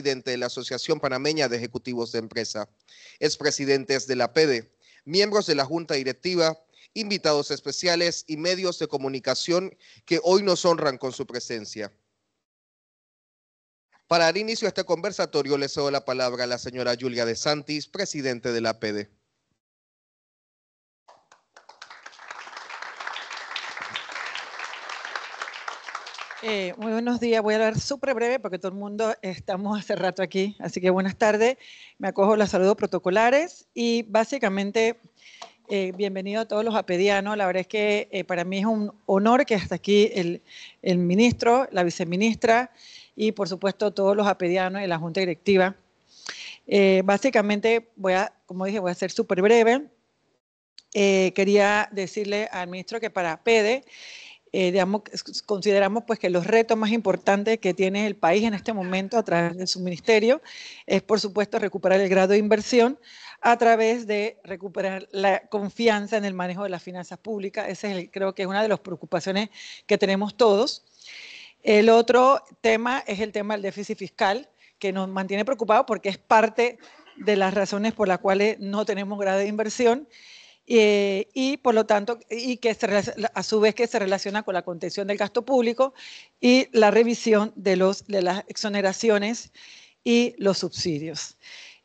Presidente de la Asociación Panameña de Ejecutivos de Empresa, expresidentes de la PEDE, miembros de la Junta Directiva, invitados especiales y medios de comunicación que hoy nos honran con su presencia. Para dar inicio a este conversatorio, le cedo la palabra a la señora Julia De Santis, presidente de la PEDE. Muy buenos días, voy a hablar súper breve porque todo el mundo estamos hace rato aquí, así que buenas tardes, me acojo los saludos protocolares y básicamente bienvenido a todos los apedianos. La verdad es que para mí es un honor que hasta aquí el ministro, la viceministra y por supuesto todos los apedianos y la junta directiva. Básicamente como dije, voy a ser súper breve. Quería decirle al ministro que para PEDE, digamos, consideramos pues que los retos más importantes que tiene el país en este momento a través de su ministerio es, por supuesto, recuperar el grado de inversión a través de recuperar la confianza en el manejo de las finanzas públicas. Creo que es una de las preocupaciones que tenemos todos. El otro tema es el tema del déficit fiscal, que nos mantiene preocupados porque es parte de las razones por las cuales no tenemos grado de inversión. Y por lo tanto, y que a su vez que se relaciona con la contención del gasto público y la revisión de las exoneraciones y los subsidios.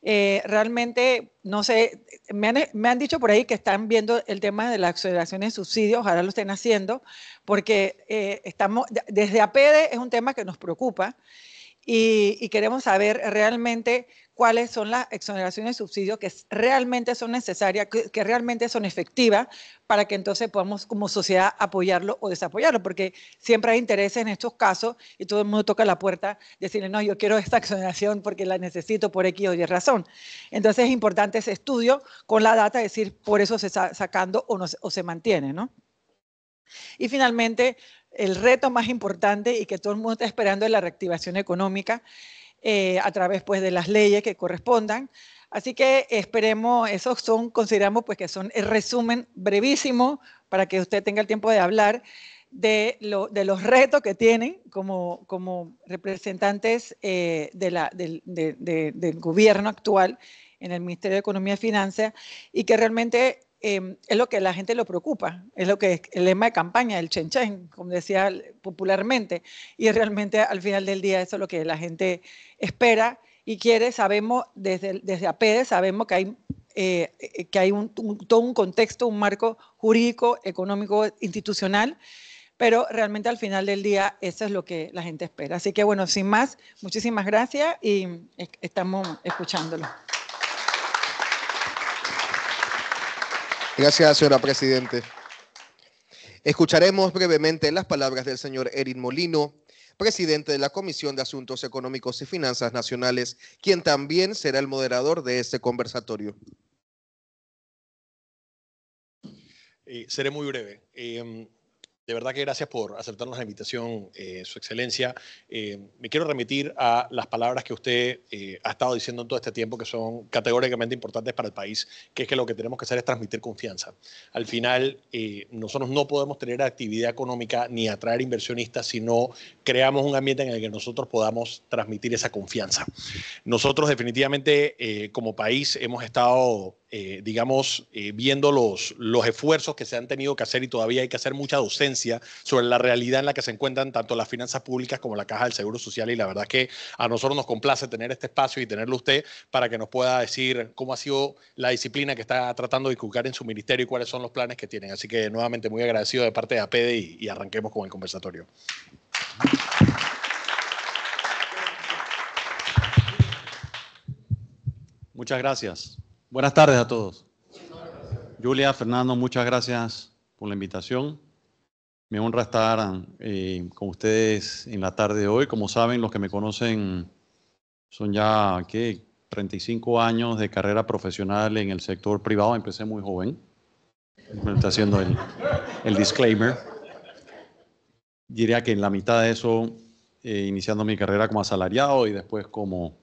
Realmente, no sé, me han dicho por ahí que están viendo el tema de las exoneraciones y subsidios, ojalá lo estén haciendo, porque desde APEDE es un tema que nos preocupa y queremos saber realmente cuáles son las exoneraciones y subsidios que realmente son necesarias, que realmente son efectivas, para que entonces podamos como sociedad apoyarlo o desapoyarlo, porque siempre hay intereses en estos casos y todo el mundo toca la puerta, decirle, no, yo quiero esta exoneración porque la necesito por X o Y razón. Entonces es importante ese estudio con la data, decir, por eso se está sacando o se mantiene, ¿no? Y finalmente, el reto más importante y que todo el mundo está esperando es la reactivación económica a través pues, de las leyes que correspondan. Así que esperemos, consideramos pues, que son el resumen brevísimo para que usted tenga el tiempo de hablar de los retos que tienen como representantes del gobierno actual en el Ministerio de Economía y Finanzas y que realmente es lo que a la gente lo preocupa, es lo que es el lema de campaña, el chen chen, como decía popularmente, y realmente al final del día eso es lo que la gente espera y quiere. Sabemos, desde APEDE sabemos que hay todo un contexto, un marco jurídico, económico, institucional, pero realmente al final del día eso es lo que la gente espera. Así que bueno, sin más, muchísimas gracias y estamos escuchándolo. Gracias, señora Presidente. Escucharemos brevemente las palabras del señor Erin Molino, presidente de la Comisión de Asuntos Económicos y Finanzas Nacionales, quien también será el moderador de este conversatorio. Seré muy breve. De verdad que gracias por aceptarnos la invitación, Su Excelencia. Me quiero remitir a las palabras que usted ha estado diciendo en todo este tiempo, que son categóricamente importantes para el país, que es que lo que tenemos que hacer es transmitir confianza. Al final, nosotros no podemos tener actividad económica ni atraer inversionistas si no creamos un ambiente en el que nosotros podamos transmitir esa confianza. Nosotros definitivamente como país hemos estado viendo los esfuerzos que se han tenido que hacer y todavía hay que hacer mucha docencia sobre la realidad en la que se encuentran tanto las finanzas públicas como la Caja del Seguro Social, y la verdad es que a nosotros nos complace tener este espacio y tenerlo usted para que nos pueda decir cómo ha sido la disciplina que está tratando de inculcar en su ministerio y cuáles son los planes que tienen. Así que nuevamente muy agradecido de parte de APEDE y arranquemos con el conversatorio. Muchas gracias. Buenas tardes a todos. Julia, Fernando, muchas gracias por la invitación. Me honra estar con ustedes en la tarde de hoy. Como saben, los que me conocen son ya 35 años de carrera profesional en el sector privado. Empecé muy joven. Me está haciendo el disclaimer. Diría que en la mitad de eso, iniciando mi carrera como asalariado y después como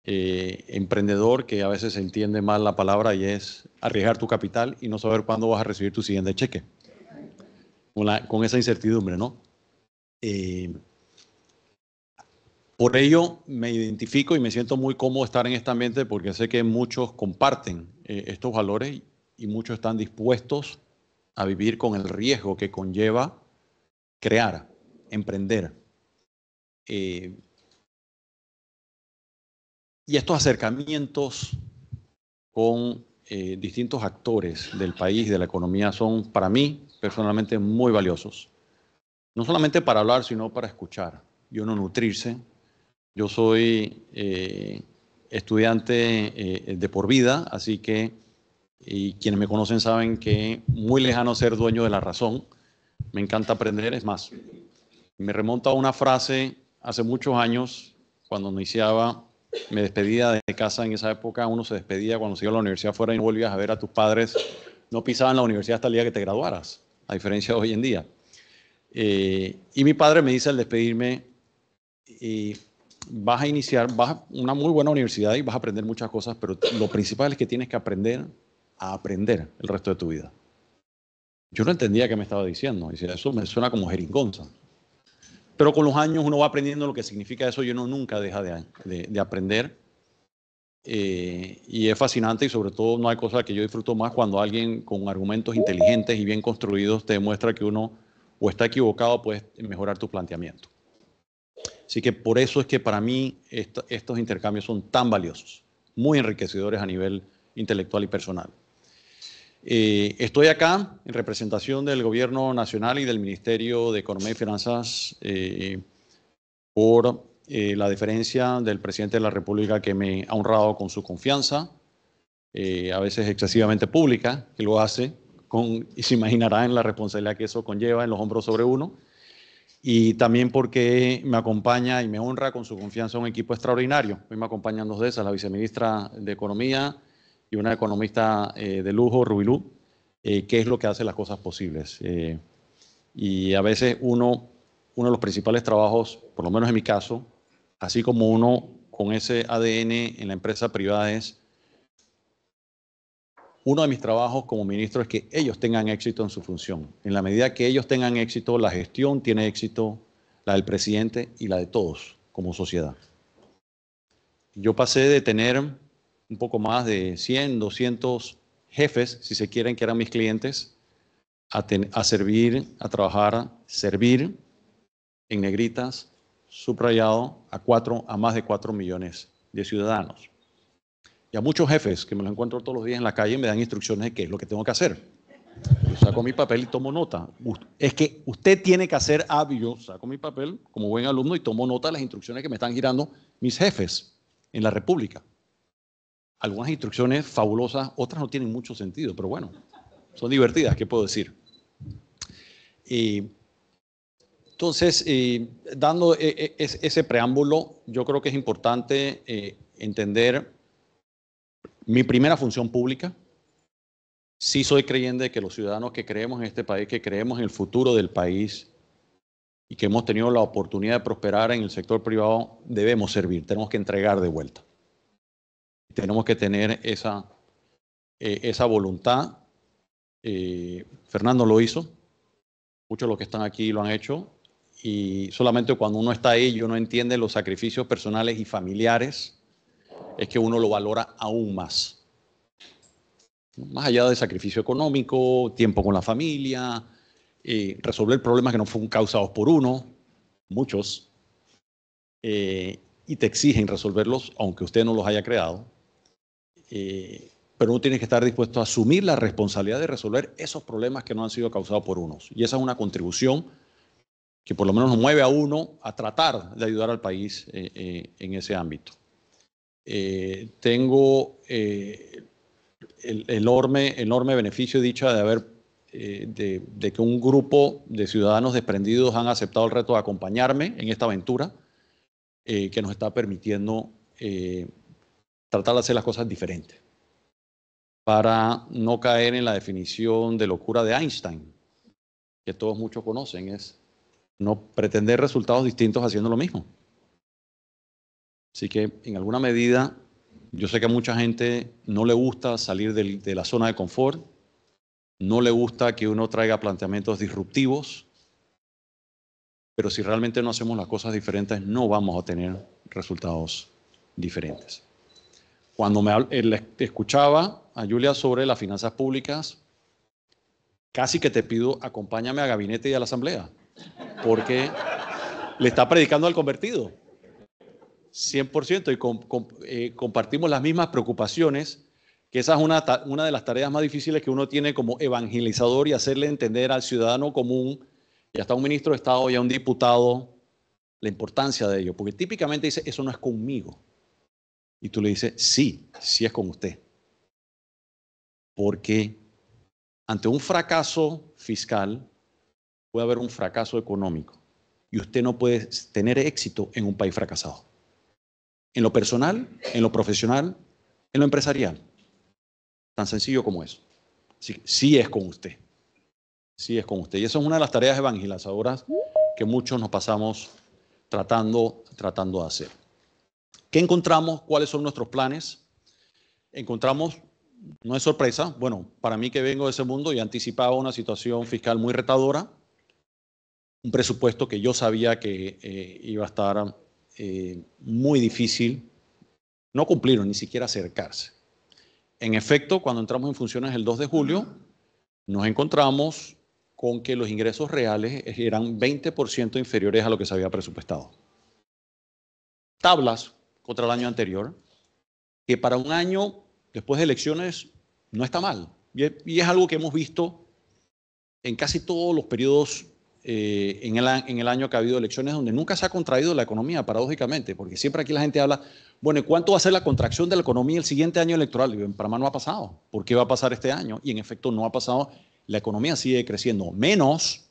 emprendedor, que a veces se entiende mal la palabra y es arriesgar tu capital y no saber cuándo vas a recibir tu siguiente cheque. Con esa incertidumbre, ¿no? Por ello me identifico y me siento muy cómodo estar en este ambiente porque sé que muchos comparten estos valores y muchos están dispuestos a vivir con el riesgo que conlleva crear, emprender. Y estos acercamientos con distintos actores del país, de la economía, son para mí personalmente muy valiosos. No solamente para hablar, sino para escuchar y uno nutrirse. Yo soy estudiante de por vida, así que y quienes me conocen saben que muy lejano ser dueño de la razón. Me encanta aprender, es más, me remonta a una frase hace muchos años, cuando iniciaba, me despedía de casa en esa época, uno se despedía cuando se iba a la universidad fuera y no volvías a ver a tus padres, no pisaban la universidad hasta el día que te graduaras, a diferencia de hoy en día. Y mi padre me dice al despedirme, vas a iniciar, vas a una muy buena universidad y vas a aprender muchas cosas, pero lo principal es que tienes que aprender a aprender el resto de tu vida. Yo no entendía qué me estaba diciendo, decía, eso me suena como jeringonza. Pero con los años uno va aprendiendo lo que significa eso y uno nunca deja de aprender. Y es fascinante y sobre todo no hay cosa que yo disfruto más cuando alguien con argumentos inteligentes y bien construidos te demuestra que uno o está equivocado o puedes mejorar tu planteamiento. Así que por eso es que para mí estos intercambios son tan valiosos, muy enriquecedores a nivel intelectual y personal. Estoy acá en representación del Gobierno Nacional y del Ministerio de Economía y Finanzas por la deferencia del Presidente de la República que me ha honrado con su confianza, a veces excesivamente pública, que lo hace, y se imaginará en la responsabilidad que eso conlleva en los hombros sobre uno, y también porque me acompaña y me honra con su confianza un equipo extraordinario. Hoy me acompañan dos de esas, la viceministra de Economía y una economista de lujo, Rubilú, que es lo que hace las cosas posibles. Y a veces uno de los principales trabajos, por lo menos en mi caso, así como uno con ese ADN en la empresa privada es, uno de mis trabajos como ministro es que ellos tengan éxito en su función. En la medida que ellos tengan éxito, la gestión tiene éxito, la del presidente y la de todos como sociedad. Yo pasé de tener un poco más de 100, 200 jefes, si se quieren, que eran mis clientes, a servir, a trabajar, servir en negritas, subrayado, a más de 4 millones de ciudadanos. Y a muchos jefes que me los encuentro todos los días en la calle me dan instrucciones de qué es lo que tengo que hacer. Yo saco mi papel y tomo nota. Es que usted tiene que hacer yo saco mi papel como buen alumno y tomo nota de las instrucciones que me están girando mis jefes en la República. Algunas instrucciones fabulosas, otras no tienen mucho sentido, pero bueno, son divertidas, ¿qué puedo decir? Entonces, dando ese preámbulo, yo creo que es importante entender mi primera función pública. Sí soy creyente de que los ciudadanos que creemos en este país, que creemos en el futuro del país y que hemos tenido la oportunidad de prosperar en el sector privado, debemos servir, tenemos que entregar de vuelta. Tenemos que tener esa voluntad. Fernando lo hizo, muchos de los que están aquí lo han hecho, y solamente cuando uno está ahí y uno entiende los sacrificios personales y familiares, es que uno lo valora aún más. Más allá del sacrificio económico, tiempo con la familia, resolver problemas que no fueron causados por uno, muchos, y te exigen resolverlos aunque usted no los haya creado. Pero uno tiene que estar dispuesto a asumir la responsabilidad de resolver esos problemas que no han sido causados por unos. Y esa es una contribución que por lo menos nos mueve a uno a tratar de ayudar al país en ese ámbito. Tengo el enorme beneficio, dicha, de haber de que un grupo de ciudadanos desprendidos han aceptado el reto de acompañarme en esta aventura que nos está permitiendo tratar de hacer las cosas diferentes para no caer en la definición de locura de Einstein, que todos muchos conocen, es no pretender resultados distintos haciendo lo mismo. Así que, en alguna medida, yo sé que a mucha gente no le gusta salir de la zona de confort, no le gusta que uno traiga planteamientos disruptivos, pero si realmente no hacemos las cosas diferentes, no vamos a tener resultados diferentes. Cuando escuchaba a Julia sobre las finanzas públicas, casi que te pido, acompáñame al gabinete y a la asamblea, porque le está predicando al convertido, 100%, y compartimos las mismas preocupaciones, que esa es una de las tareas más difíciles que uno tiene como evangelizador, y hacerle entender al ciudadano común, y hasta a un ministro de Estado y a un diputado, la importancia de ello, porque típicamente dice, eso no es conmigo. Y tú le dices, sí, sí es con usted. Porque ante un fracaso fiscal puede haber un fracaso económico. Y usted no puede tener éxito en un país fracasado. En lo personal, en lo profesional, en lo empresarial. Tan sencillo como eso. Así que sí es con usted. Sí es con usted. Y eso es una de las tareas evangelizadoras que muchos nos pasamos tratando de hacer. ¿Qué encontramos? ¿Cuáles son nuestros planes? Encontramos, no es sorpresa, bueno, para mí que vengo de ese mundo y anticipaba una situación fiscal muy retadora, un presupuesto que yo sabía que iba a estar muy difícil, no cumplieron, ni siquiera acercarse. En efecto, cuando entramos en funciones el 2 de julio, nos encontramos con que los ingresos reales eran 20% inferiores a lo que se había presupuestado. Tablas contra el año anterior, que para un año después de elecciones no está mal. Y es algo que hemos visto en casi todos los periodos en el año que ha habido elecciones, donde nunca se ha contraído la economía, paradójicamente, porque siempre aquí la gente habla, bueno, ¿y cuánto va a ser la contracción de la economía el siguiente año electoral? Y en Panamá no ha pasado. ¿Por qué va a pasar este año? Y en efecto no ha pasado. La economía sigue creciendo menos,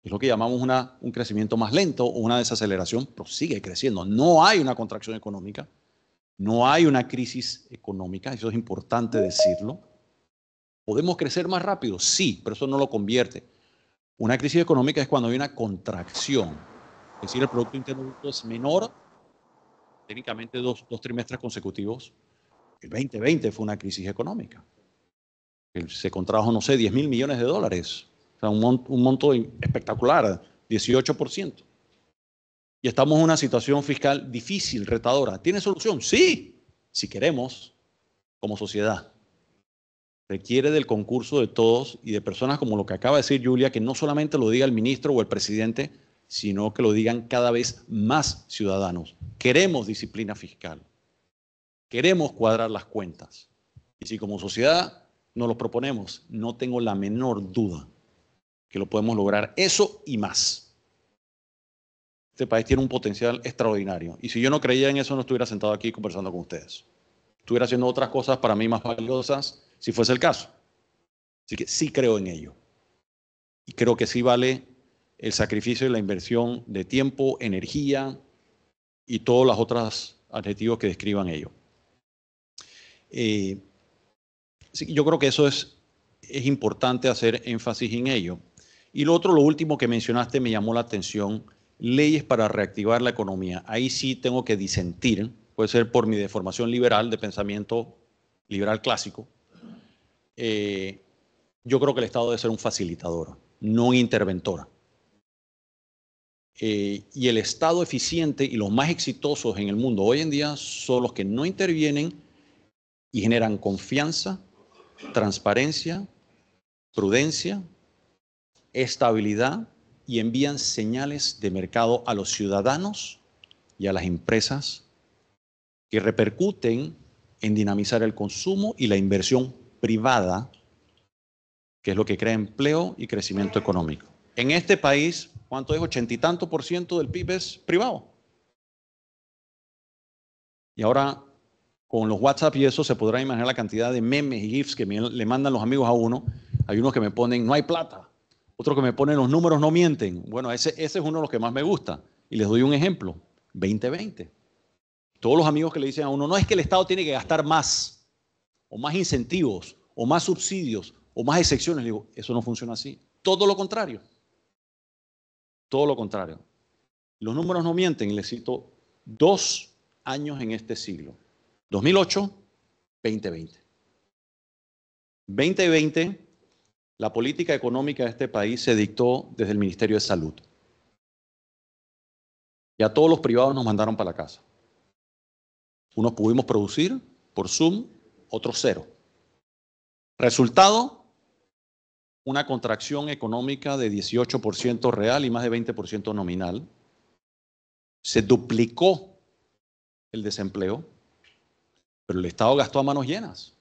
es lo que llamamos un crecimiento más lento o una desaceleración, pero sigue creciendo. No hay una contracción económica, no hay una crisis económica, eso es importante decirlo. ¿Podemos crecer más rápido? Sí, pero eso no lo convierte. Una crisis económica es cuando hay una contracción, es decir, el Producto Interno Bruto es menor, técnicamente dos trimestres consecutivos. El 2020 fue una crisis económica. Se contrajo, no sé, 10.000 millones de dólares. O sea, un monto espectacular, 18%. Y estamos en una situación fiscal difícil, retadora. ¿Tiene solución? Sí, si queremos, como sociedad. Requiere del concurso de todos y de personas como lo que acaba de decir Julia, que no solamente lo diga el ministro o el presidente, sino que lo digan cada vez más ciudadanos. Queremos disciplina fiscal. Queremos cuadrar las cuentas. Y si como sociedad nos lo proponemos, no tengo la menor duda que lo podemos lograr. Eso y más. Este país tiene un potencial extraordinario. Y si yo no creía en eso, no estuviera sentado aquí conversando con ustedes. Estuviera haciendo otras cosas para mí más valiosas, si fuese el caso. Así que sí creo en ello. Y creo que sí vale el sacrificio y la inversión de tiempo, energía y todos los otros adjetivos que describan ello. Yo creo que eso es importante hacer énfasis en ello. Y lo último que mencionaste me llamó la atención, leyes para reactivar la economía. Ahí sí tengo que disentir, puede ser por mi deformación liberal, de pensamiento liberal clásico. Yo creo que el Estado debe ser un facilitador, no un interventor. Y el Estado eficiente y los más exitosos en el mundo hoy en día son los que no intervienen y generan confianza, transparencia, prudencia, estabilidad y envían señales de mercado a los ciudadanos y a las empresas que repercuten en dinamizar el consumo y la inversión privada, que es lo que crea empleo y crecimiento económico. En este país, ¿cuánto es? 80 y tanto % del PIB es privado. Y ahora, con los WhatsApp y eso, se podrá imaginar la cantidad de memes y GIFs que le mandan los amigos a uno. Hay unos que me ponen, no hay plata. Otros que me ponen, los números no mienten. Bueno, ese es uno de los que más me gusta. Y les doy un ejemplo. 2020. Todos los amigos que le dicen a uno, no es que el Estado tiene que gastar más, o más incentivos, o más subsidios, o más excepciones. Le digo, eso no funciona así. Todo lo contrario. Todo lo contrario. Los números no mienten. Y les cito 2 años en este siglo. 2008, 2020. 2020, la política económica de este país se dictó desde el Ministerio de Salud. y a todos los privados nos mandaron para la casa. Unos pudimos producir por Zoom, otros cero. Resultado, una contracción económica de 18% real y más de 20% nominal. Se duplicó el desempleo, pero el Estado gastó a manos llenas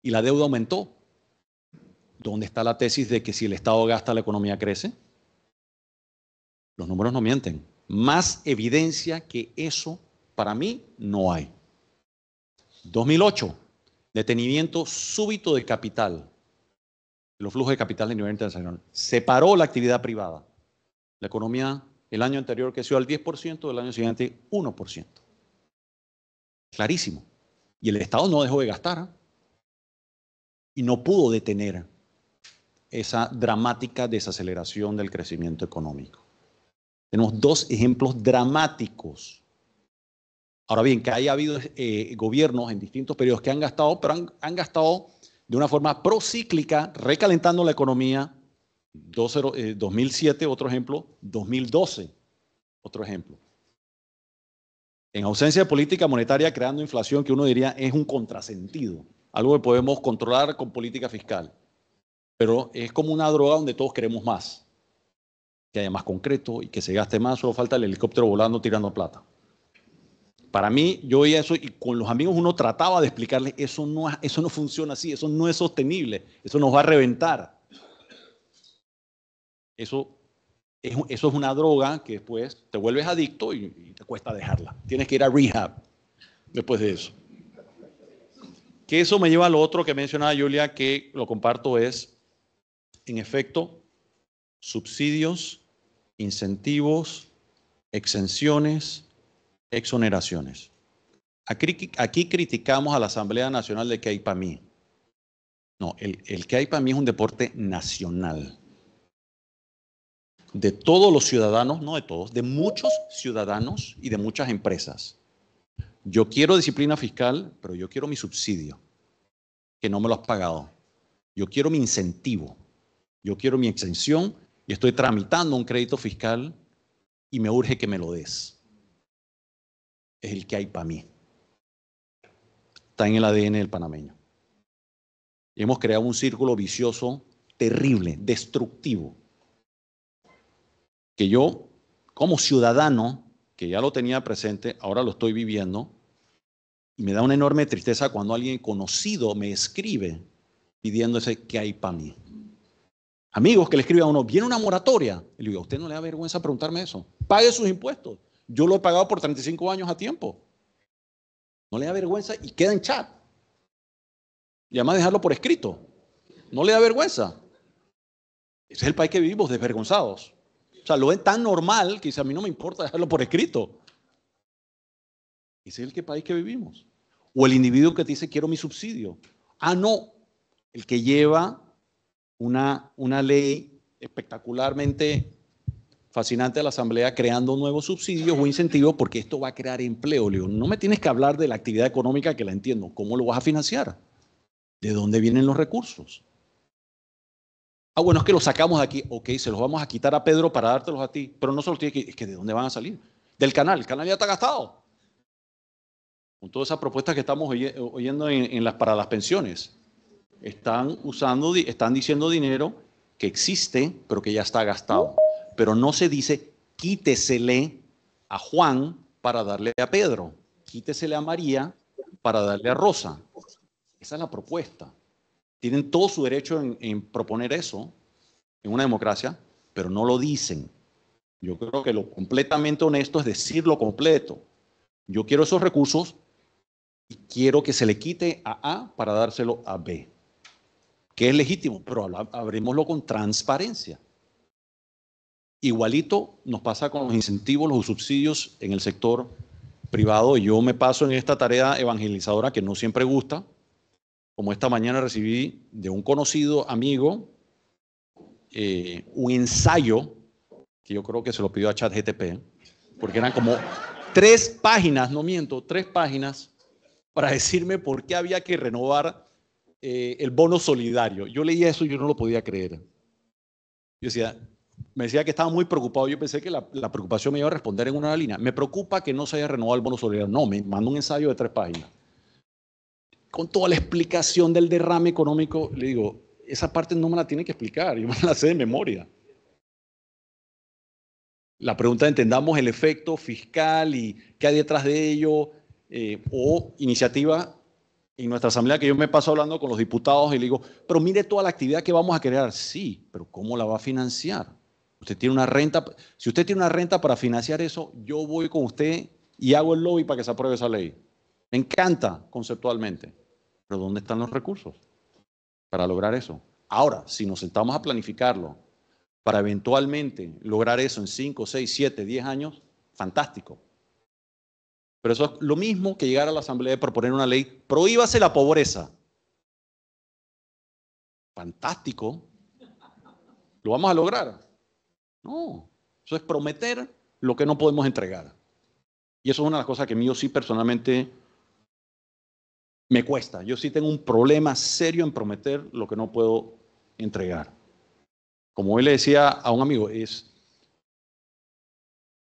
y la deuda aumentó. ¿Dónde está la tesis de que si el Estado gasta, la economía crece? Los números no mienten. Más evidencia que eso, para mí, no hay. 2008, detenimiento súbito de capital, los flujos de capital a nivel internacional. Separó la actividad privada. La economía, el año anterior creció al 10%, el año siguiente 1%. Clarísimo. Y el Estado no dejó de gastar y no pudo detener esa dramática desaceleración del crecimiento económico. Tenemos dos ejemplos dramáticos. Ahora bien, que haya habido gobiernos en distintos periodos que han gastado, pero han gastado de una forma procíclica, recalentando la economía. 2007, otro ejemplo. 2012, otro ejemplo. En ausencia de política monetaria, creando inflación que uno diría es un contrasentido, algo que podemos controlar con política fiscal. Pero es como una droga donde todos queremos más, que haya más concreto y que se gaste más, solo falta el helicóptero volando tirando plata. Para mí, yo oía eso y con los amigos uno trataba de explicarles, eso no funciona así, eso no es sostenible, eso nos va a reventar. Eso es una droga que después te vuelves adicto y te cuesta dejarla. Tienes que ir a rehab después de eso. Que eso me lleva a lo otro que mencionaba Julia, que lo comparto, es, en efecto, subsidios, incentivos, exenciones, exoneraciones. Aquí criticamos a la Asamblea Nacional de que hay para mí. No, el que hay para mí es un deporte nacional. De todos los ciudadanos, no de todos, de muchos ciudadanos y de muchas empresas. Yo quiero disciplina fiscal, pero yo quiero mi subsidio, que no me lo has pagado. Yo quiero mi incentivo, yo quiero mi exención y estoy tramitando un crédito fiscal y me urge que me lo des. Es el que hay para mí. Está en el ADN del panameño. Y hemos creado un círculo vicioso terrible, destructivo, que yo, como ciudadano, que ya lo tenía presente, ahora lo estoy viviendo, y me da una enorme tristeza cuando alguien conocido me escribe pidiéndose qué hay para mí. Amigos que le escriben a uno, viene una moratoria. Y le digo, ¿a usted no le da vergüenza preguntarme eso? Pague sus impuestos. Yo lo he pagado por 35 años a tiempo. No le da vergüenza y queda en chat. Y además dejarlo por escrito. No le da vergüenza. Ese es el país que vivimos, desvergonzados. O sea, lo ven tan normal que dice, a mí no me importa dejarlo por escrito. Ese es el país que vivimos. O el individuo que te dice, quiero mi subsidio. Ah, no. El que lleva una ley espectacularmente fascinante a la Asamblea creando nuevos subsidios o incentivos porque esto va a crear empleo. Le digo, no me tienes que hablar de la actividad económica que la entiendo. ¿Cómo lo vas a financiar? ¿De dónde vienen los recursos? Ah, bueno, es que los sacamos de aquí. Ok, se los vamos a quitar a Pedro para dártelos a ti. Pero no se los tiene que... Es que ¿de dónde van a salir? Del canal. El canal ya está gastado. Con todas esas propuestas que estamos oyendo para las pensiones. Están diciendo dinero que existe, pero que ya está gastado. Pero no se dice, quítesele a Juan para darle a Pedro. Quítesele a María para darle a Rosa. Esa es la propuesta. Tienen todo su derecho en proponer eso en una democracia, pero no lo dicen. Yo creo que lo completamente honesto es decirlo completo. Yo quiero esos recursos y quiero que se le quite a A para dárselo a B. Que es legítimo, pero abrimoslo con transparencia. Igualito nos pasa con los incentivos, los subsidios en el sector privado. Y yo me paso en esta tarea evangelizadora que no siempre gusta. Como esta mañana recibí de un conocido amigo un ensayo que yo creo que se lo pidió a ChatGPT, porque eran como 3 páginas, no miento, 3 páginas para decirme por qué había que renovar el bono solidario. Yo leía eso y yo no lo podía creer. Yo decía, me decía que estaba muy preocupado. Yo pensé que la preocupación me iba a responder en una línea. Me preocupa que no se haya renovado el bono solidario. No, me mandó un ensayo de 3 páginas. Con toda la explicación del derrame económico, le digo, esa parte no me la tiene que explicar, yo me la sé de memoria. La pregunta, entendamos el efecto fiscal y qué hay detrás de ello, o iniciativa en nuestra asamblea que yo me paso hablando con los diputados y le digo, pero mire toda la actividad que vamos a crear. Sí, pero ¿cómo la va a financiar? Usted tiene una renta, si usted tiene una renta para financiar eso, yo voy con usted y hago el lobby para que se apruebe esa ley. Me encanta conceptualmente, pero ¿dónde están los recursos para lograr eso? Ahora, si nos sentamos a planificarlo para eventualmente lograr eso en 5, 6, 7, 10 años, fantástico. Pero eso es lo mismo que llegar a la Asamblea y proponer una ley, prohíbase la pobreza. Fantástico. ¿Lo vamos a lograr? No, eso es prometer lo que no podemos entregar. Y eso es una de las cosas que a mí yo sí personalmente me cuesta. Yo sí tengo un problema serio en prometer lo que no puedo entregar. Como hoy le decía a un amigo,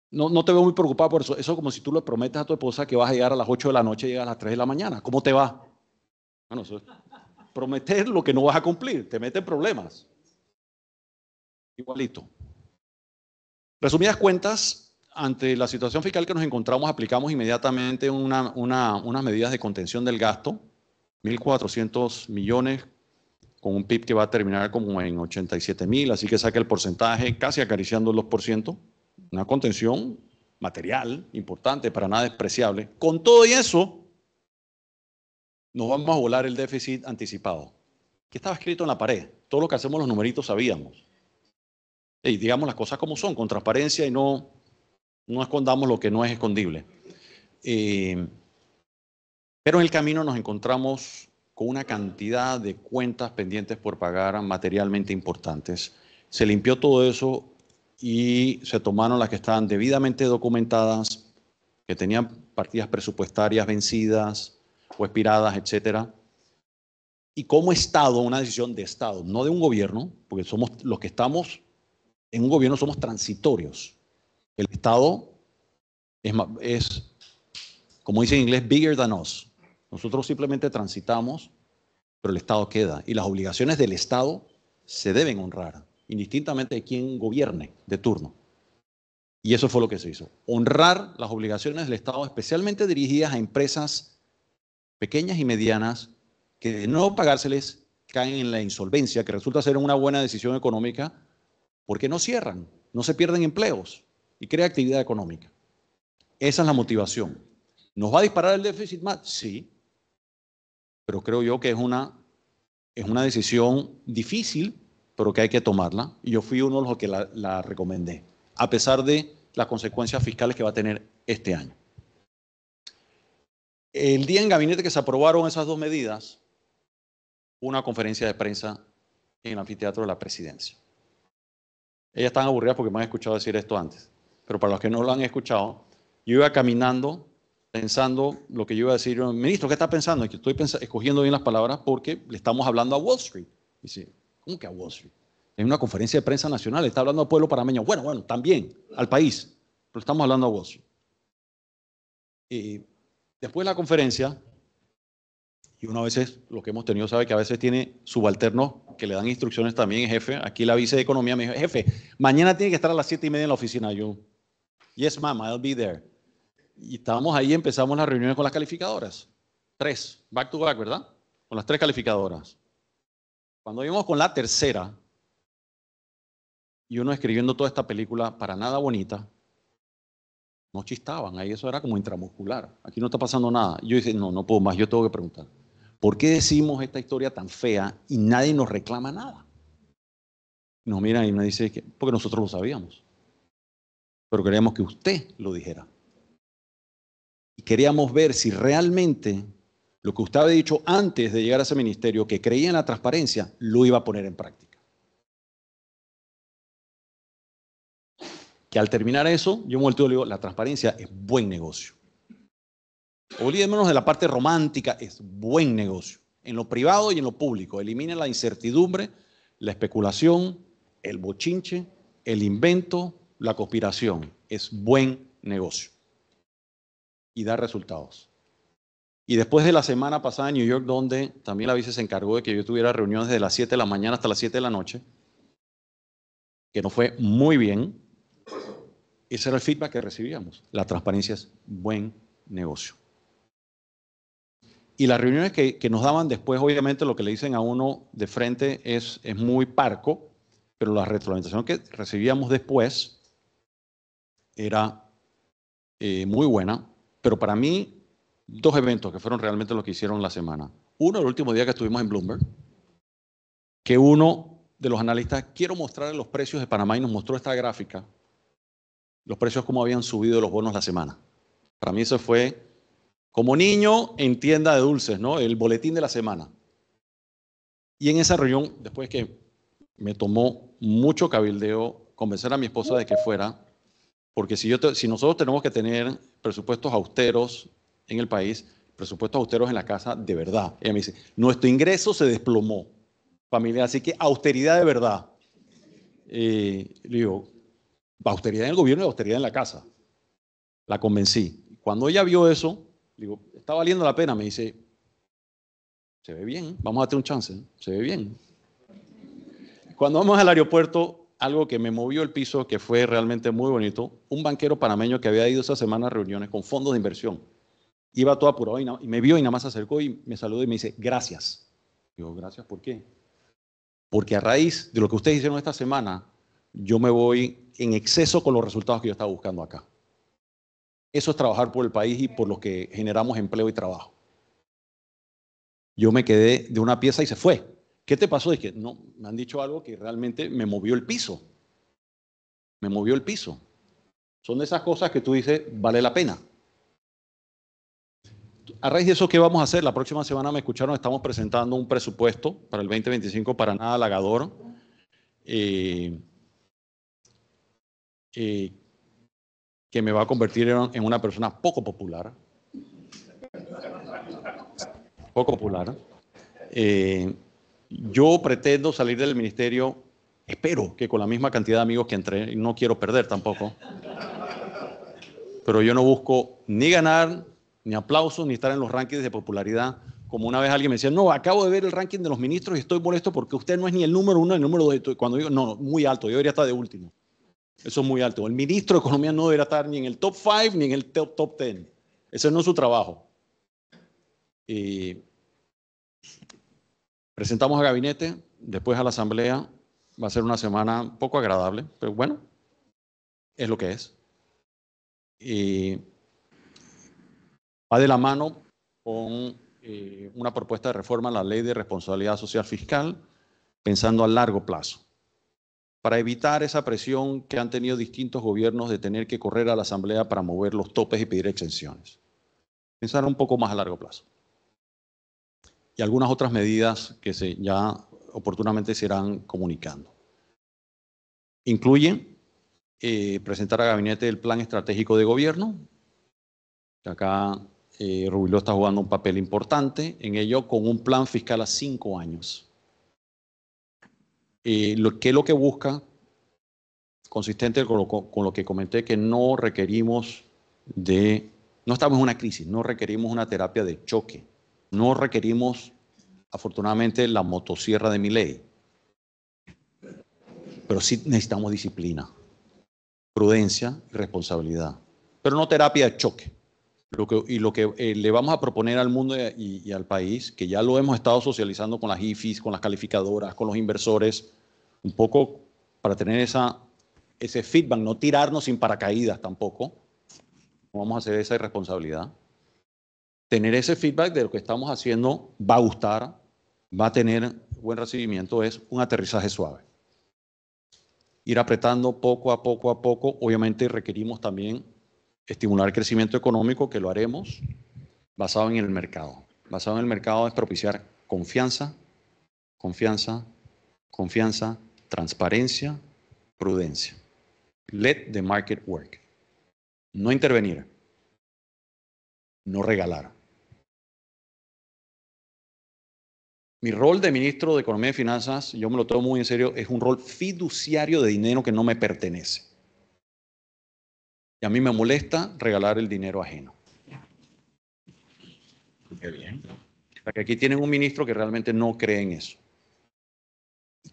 no te veo muy preocupado por eso. Eso es como si tú le prometes a tu esposa que vas a llegar a las 8 de la noche y llegas a las 3 de la mañana. ¿Cómo te va? Bueno, eso es prometer lo que no vas a cumplir. Te mete en problemas. Igualito. Resumidas cuentas, ante la situación fiscal que nos encontramos, aplicamos inmediatamente unas medidas de contención del gasto, 1.400 millones, con un PIB que va a terminar como en 87.000, así que saca el porcentaje casi acariciando el 2%, una contención material importante, para nada despreciable. Con todo y eso, nos vamos a volar el déficit anticipado, que estaba escrito en la pared. Todo lo que hacemos los numeritos sabíamos. Y digamos las cosas como son, con transparencia, y no escondamos lo que no es escondible. Pero en el camino nos encontramos con una cantidad de cuentas pendientes por pagar materialmente importantes. Se limpió todo eso y se tomaron las que estaban debidamente documentadas, que tenían partidas presupuestarias vencidas o expiradas, etcétera. Y como Estado, una decisión de Estado, no de un gobierno, porque somos los que estamos en un gobierno, somos transitorios. El Estado es, como dice en inglés, bigger than us. Nosotros simplemente transitamos, pero el Estado queda. Y las obligaciones del Estado se deben honrar, indistintamente de quién gobierne de turno. Y eso fue lo que se hizo. Honrar las obligaciones del Estado, especialmente dirigidas a empresas pequeñas y medianas, que de no pagárseles caen en la insolvencia, que resulta ser una buena decisión económica, porque no cierran, no se pierden empleos y crea actividad económica. Esa es la motivación. ¿Nos va a disparar el déficit más? Sí, pero creo yo que es una decisión difícil, pero que hay que tomarla. Y yo fui uno de los que la recomendé, a pesar de las consecuencias fiscales que va a tener este año. El día en gabinete que se aprobaron esas 2 medidas, una conferencia de prensa en el anfiteatro de la Presidencia. Ellas están aburridas porque me han escuchado decir esto antes, pero para los que no lo han escuchado, yo iba caminando pensando lo que yo iba a decir. Ministro, ¿qué está pensando? Y que estoy escogiendo bien las palabras porque le estamos hablando a Wall Street. Dice, ¿cómo que a Wall Street? En una conferencia de prensa nacional, está hablando al pueblo panameño. Bueno, también al país, pero estamos hablando a Wall Street. Y después de la conferencia, y uno a veces, lo que hemos tenido, sabe que a veces tiene subalternos que le dan instrucciones también, jefe. Aquí la vice de Economía me dijo, jefe, mañana tiene que estar a las 7:30 en la oficina. Yo, yes, ma'am, I'll be there. Y estábamos ahí, empezamos las reuniones con las calificadoras. 3, back to back, ¿verdad? Con las 3 calificadoras. Cuando íbamos con la tercera, y uno escribiendo toda esta película para nada bonita, no chistaban, ahí eso era como intramuscular. Aquí no está pasando nada. Yo dije, no puedo más, yo tengo que preguntar. ¿Por qué decimos esta historia tan fea y nadie nos reclama nada? Nos miran y nos dice que porque nosotros lo sabíamos. Pero queríamos que usted lo dijera. Y queríamos ver si realmente lo que usted había dicho antes de llegar a ese ministerio, que creía en la transparencia, lo iba a poner en práctica. Que al terminar eso, yo me volteo y le digo, la transparencia es buen negocio. Olvidémonos de la parte romántica, es buen negocio. En lo privado y en lo público. Eliminen la incertidumbre, la especulación, el bochinche, el invento, la conspiración, es buen negocio y da resultados. Y después de la semana pasada en New York, donde también la vice se encargó de que yo tuviera reuniones de las 7 de la mañana hasta las 7 de la noche, que nos fue muy bien, ese era el feedback que recibíamos. La transparencia es buen negocio. Y las reuniones que nos daban después, obviamente lo que le dicen a uno de frente es muy parco, pero la retroalimentación que recibíamos después era muy buena. Pero para mí, dos eventos que fueron realmente los que hicieron la semana. Uno, el último día que estuvimos en Bloomberg, que uno de los analistas, quiero mostrarle los precios de Panamá, y nos mostró esta gráfica, los precios cómo habían subido los bonos la semana. Para mí eso fue como niño en tienda de dulces, ¿no? El boletín de la semana. Y en esa reunión, después que me tomó mucho cabildeo convencer a mi esposa de que fuera, porque si nosotros tenemos que tener presupuestos austeros en el país, presupuestos austeros en la casa, de verdad. Ella me dice, nuestro ingreso se desplomó, familia, así que austeridad de verdad. Le digo, austeridad en el gobierno y austeridad en la casa. La convencí. Cuando ella vio eso, digo, está valiendo la pena, me dice, se ve bien, vamos a darte un chance, ¿eh? Se ve bien. Cuando vamos al aeropuerto, algo que me movió el piso, que fue realmente muy bonito, un banquero panameño que había ido esa semana a reuniones con fondos de inversión, iba todo apurado y me vio y nada más se acercó y me saludó y me dice, gracias. Digo, gracias, ¿por qué? Porque a raíz de lo que ustedes hicieron esta semana, yo me voy en exceso con los resultados que yo estaba buscando acá. Eso es trabajar por el país y por lo que generamos empleo y trabajo. Yo me quedé de una pieza y se fue. ¿Qué te pasó? Es que no, me han dicho algo que realmente me movió el piso. Me movió el piso. Son de esas cosas que tú dices, vale la pena. A raíz de eso, ¿qué vamos a hacer? La próxima semana me escucharon, estamos presentando un presupuesto para el 2025 para nada halagador. Que me va a convertir en una persona poco popular. Poco popular. Yo pretendo salir del ministerio, espero que con la misma cantidad de amigos que entré, y no quiero perder tampoco, pero yo no busco ni ganar, ni aplausos, ni estar en los rankings de popularidad. Como una vez alguien me decía, no, acabo de ver el ranking de los ministros y estoy molesto porque usted no es ni el número 1 ni el número 2. Cuando digo, no, muy alto, yo debería estar de último. Eso es muy alto. El ministro de Economía no debería estar ni en el top 5 ni en el top 10. Ese no es su trabajo. Presentamos a gabinete, después a la asamblea. Va a ser una semana poco agradable, pero bueno, es lo que es. Va de la mano con una propuesta de reforma a la Ley de Responsabilidad Social Fiscal, pensando a largo plazo, para evitar esa presión que han tenido distintos gobiernos de tener que correr a la asamblea para mover los topes y pedir exenciones. Pensar un poco más a largo plazo. Y algunas otras medidas que ya oportunamente se irán comunicando. Incluyen presentar al gabinete el plan estratégico de gobierno, que acá Rubiló está jugando un papel importante en ello, con un plan fiscal a 5 años. Lo que busca, consistente con lo que comenté, que no estamos en una crisis, no requerimos una terapia de choque, no requerimos, afortunadamente, la motosierra de Milei, pero sí necesitamos disciplina, prudencia y responsabilidad, pero no terapia de choque. Lo que le vamos a proponer al mundo y al país, que ya lo hemos estado socializando con las IFIs, con las calificadoras, con los inversores, un poco para tener ese feedback, no tirarnos sin paracaídas tampoco, no vamos a hacer esa irresponsabilidad. Tener ese feedback de lo que estamos haciendo va a gustar, va a tener buen recibimiento, es un aterrizaje suave. Ir apretando poco a poco, obviamente requerimos también estimular el crecimiento económico, que lo haremos basado en el mercado. Basado en el mercado es propiciar confianza, transparencia, prudencia. Let the market work. No intervenir, no regalar. Mi rol de ministro de Economía y Finanzas, yo me lo tomo muy en serio, es un rol fiduciario de dinero que no me pertenece. Y a mí me molesta regalar el dinero ajeno. Qué bien. O sea, que aquí tienen un ministro que realmente no cree en eso.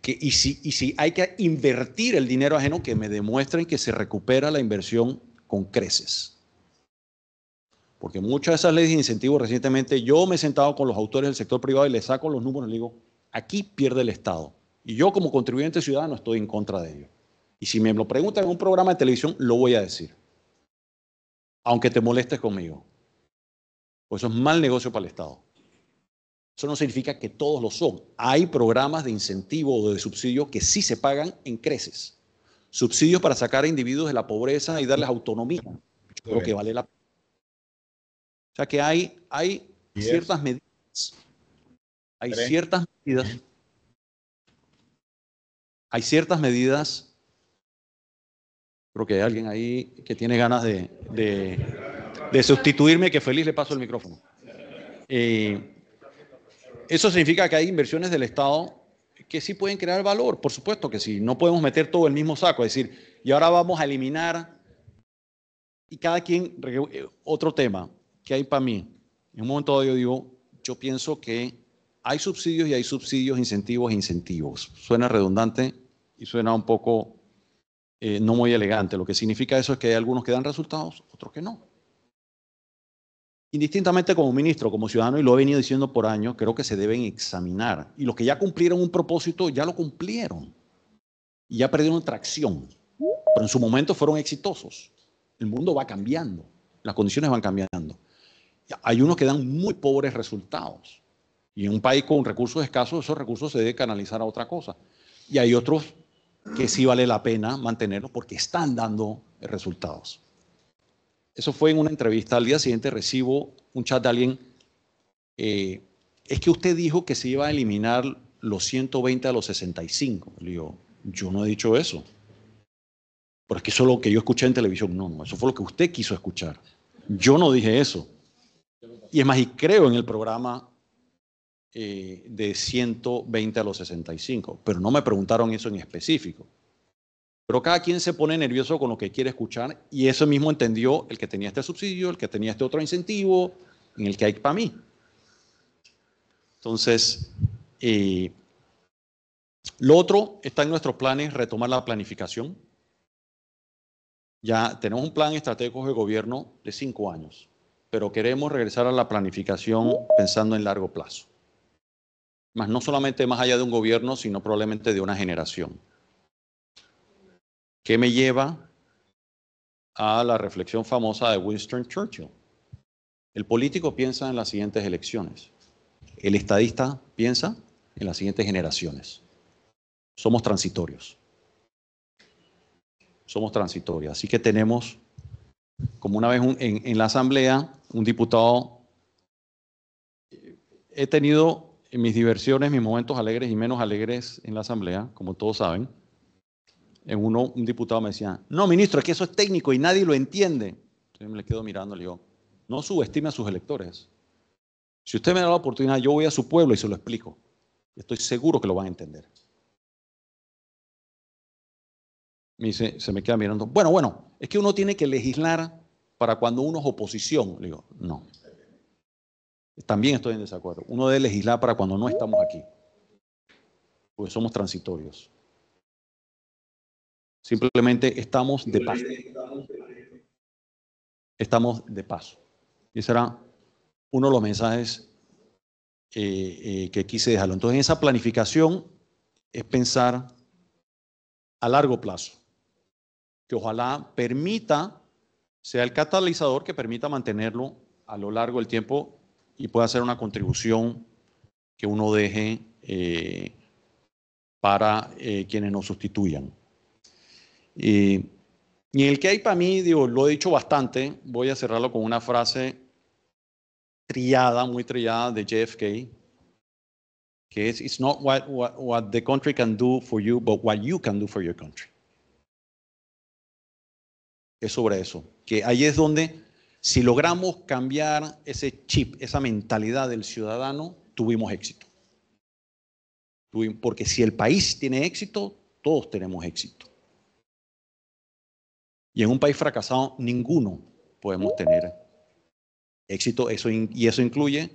Y si hay que invertir el dinero ajeno, que me demuestren que se recupera la inversión con creces. Porque muchas de esas leyes de incentivo recientemente, yo me he sentado con los autores del sector privado y les saco los números y les digo, aquí pierde el Estado. Y yo como contribuyente ciudadano estoy en contra de ello. Y si me lo preguntan en un programa de televisión, lo voy a decir. Aunque te molestes conmigo. Pues eso es mal negocio para el Estado. Eso no significa que todos lo son. Hay programas de incentivo o de subsidio que sí se pagan en creces. Subsidios para sacar a individuos de la pobreza y darles autonomía. Yo creo que vale la pena. O sea que hay ciertas medidas. Hay ciertas medidas. Creo que hay alguien ahí que tiene ganas de sustituirme, que feliz le paso el micrófono. Eso significa que hay inversiones del Estado que sí pueden crear valor, por supuesto que sí. No podemos meter todo en el mismo saco, es decir, y ahora vamos a eliminar, y cada quien, otro tema que hay para mí. En un momento dado yo digo, yo pienso que hay subsidios y hay subsidios, incentivos e incentivos. Suena redundante y suena un poco no muy elegante. Lo que significa eso es que hay algunos que dan resultados, otros que no. Indistintamente como ministro, como ciudadano, y lo he venido diciendo por años, creo que se deben examinar. Y los que ya cumplieron un propósito, ya lo cumplieron. Y ya perdieron tracción. Pero en su momento fueron exitosos. El mundo va cambiando. Las condiciones van cambiando. Hay unos que dan muy pobres resultados. Y en un país con recursos escasos, esos recursos se deben canalizar a otra cosa. Y hay otros que sí vale la pena mantenerlos porque están dando resultados. Eso fue en una entrevista. Al día siguiente recibo un chat de alguien. Es que usted dijo que se iba a eliminar los 120 a los 65. Le digo, yo no he dicho eso. Pero es que eso es lo que yo escuché en televisión. No, eso fue lo que usted quiso escuchar. Yo no dije eso. Y es más, y creo en el programa de 120 a los 65. Pero no me preguntaron eso en específico. Pero cada quien se pone nervioso con lo que quiere escuchar y eso mismo entendió el que tenía este subsidio, el que tenía este otro incentivo, en el que hay para mí. Entonces, lo otro está en nuestros planes, retomar la planificación. Ya tenemos un plan estratégico de gobierno de 5 años, pero queremos regresar a la planificación pensando en largo plazo. Más no solamente más allá de un gobierno, sino probablemente de una generación. ¿Qué me lleva a la reflexión famosa de Winston Churchill? El político piensa en las siguientes elecciones. El estadista piensa en las siguientes generaciones. Somos transitorios. Somos transitorios. Así que tenemos, como una vez en la asamblea, un diputado. He tenido en mis diversiones, mis momentos alegres y menos alegres en la asamblea, como todos saben. En uno, un diputado me decía, no, ministro, es que eso es técnico y nadie lo entiende. Entonces me le quedo mirando y le digo, no subestime a sus electores. Si usted me da la oportunidad, yo voy a su pueblo y se lo explico. Estoy seguro que lo van a entender. Me dice, se me queda mirando, bueno, es que uno tiene que legislar para cuando uno es oposición. Le digo, no. También estoy en desacuerdo. Uno debe legislar para cuando no estamos aquí. Porque somos transitorios. Simplemente estamos de paso. Estamos de paso. Y ese era uno de los mensajes que quise dejarlo. Entonces, en esa planificación es pensar a largo plazo, que ojalá permita, sea el catalizador que permita mantenerlo a lo largo del tiempo y pueda ser una contribución que uno deje para quienes nos sustituyan. Y el que hay para mí, digo, lo he dicho bastante, voy a cerrarlo con una frase trillada, muy trillada de JFK, que es, it's not what the country can do for you, but what you can do for your country. Es sobre eso, que ahí es donde, si logramos cambiar ese chip, esa mentalidad del ciudadano, tuvimos éxito. Porque si el país tiene éxito, todos tenemos éxito. Y en un país fracasado, ninguno podemos tener éxito. Y eso incluye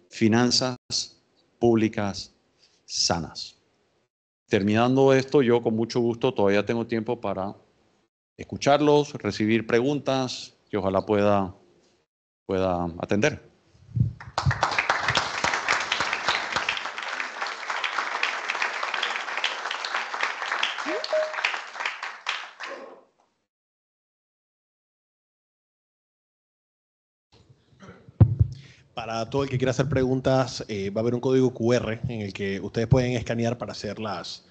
finanzas públicas sanas. Terminando esto, yo con mucho gusto todavía tengo tiempo para escucharlos, recibir preguntas que ojalá pueda atender. Para todo el que quiera hacer preguntas, va a haber un código QR en el que ustedes pueden escanear para hacer las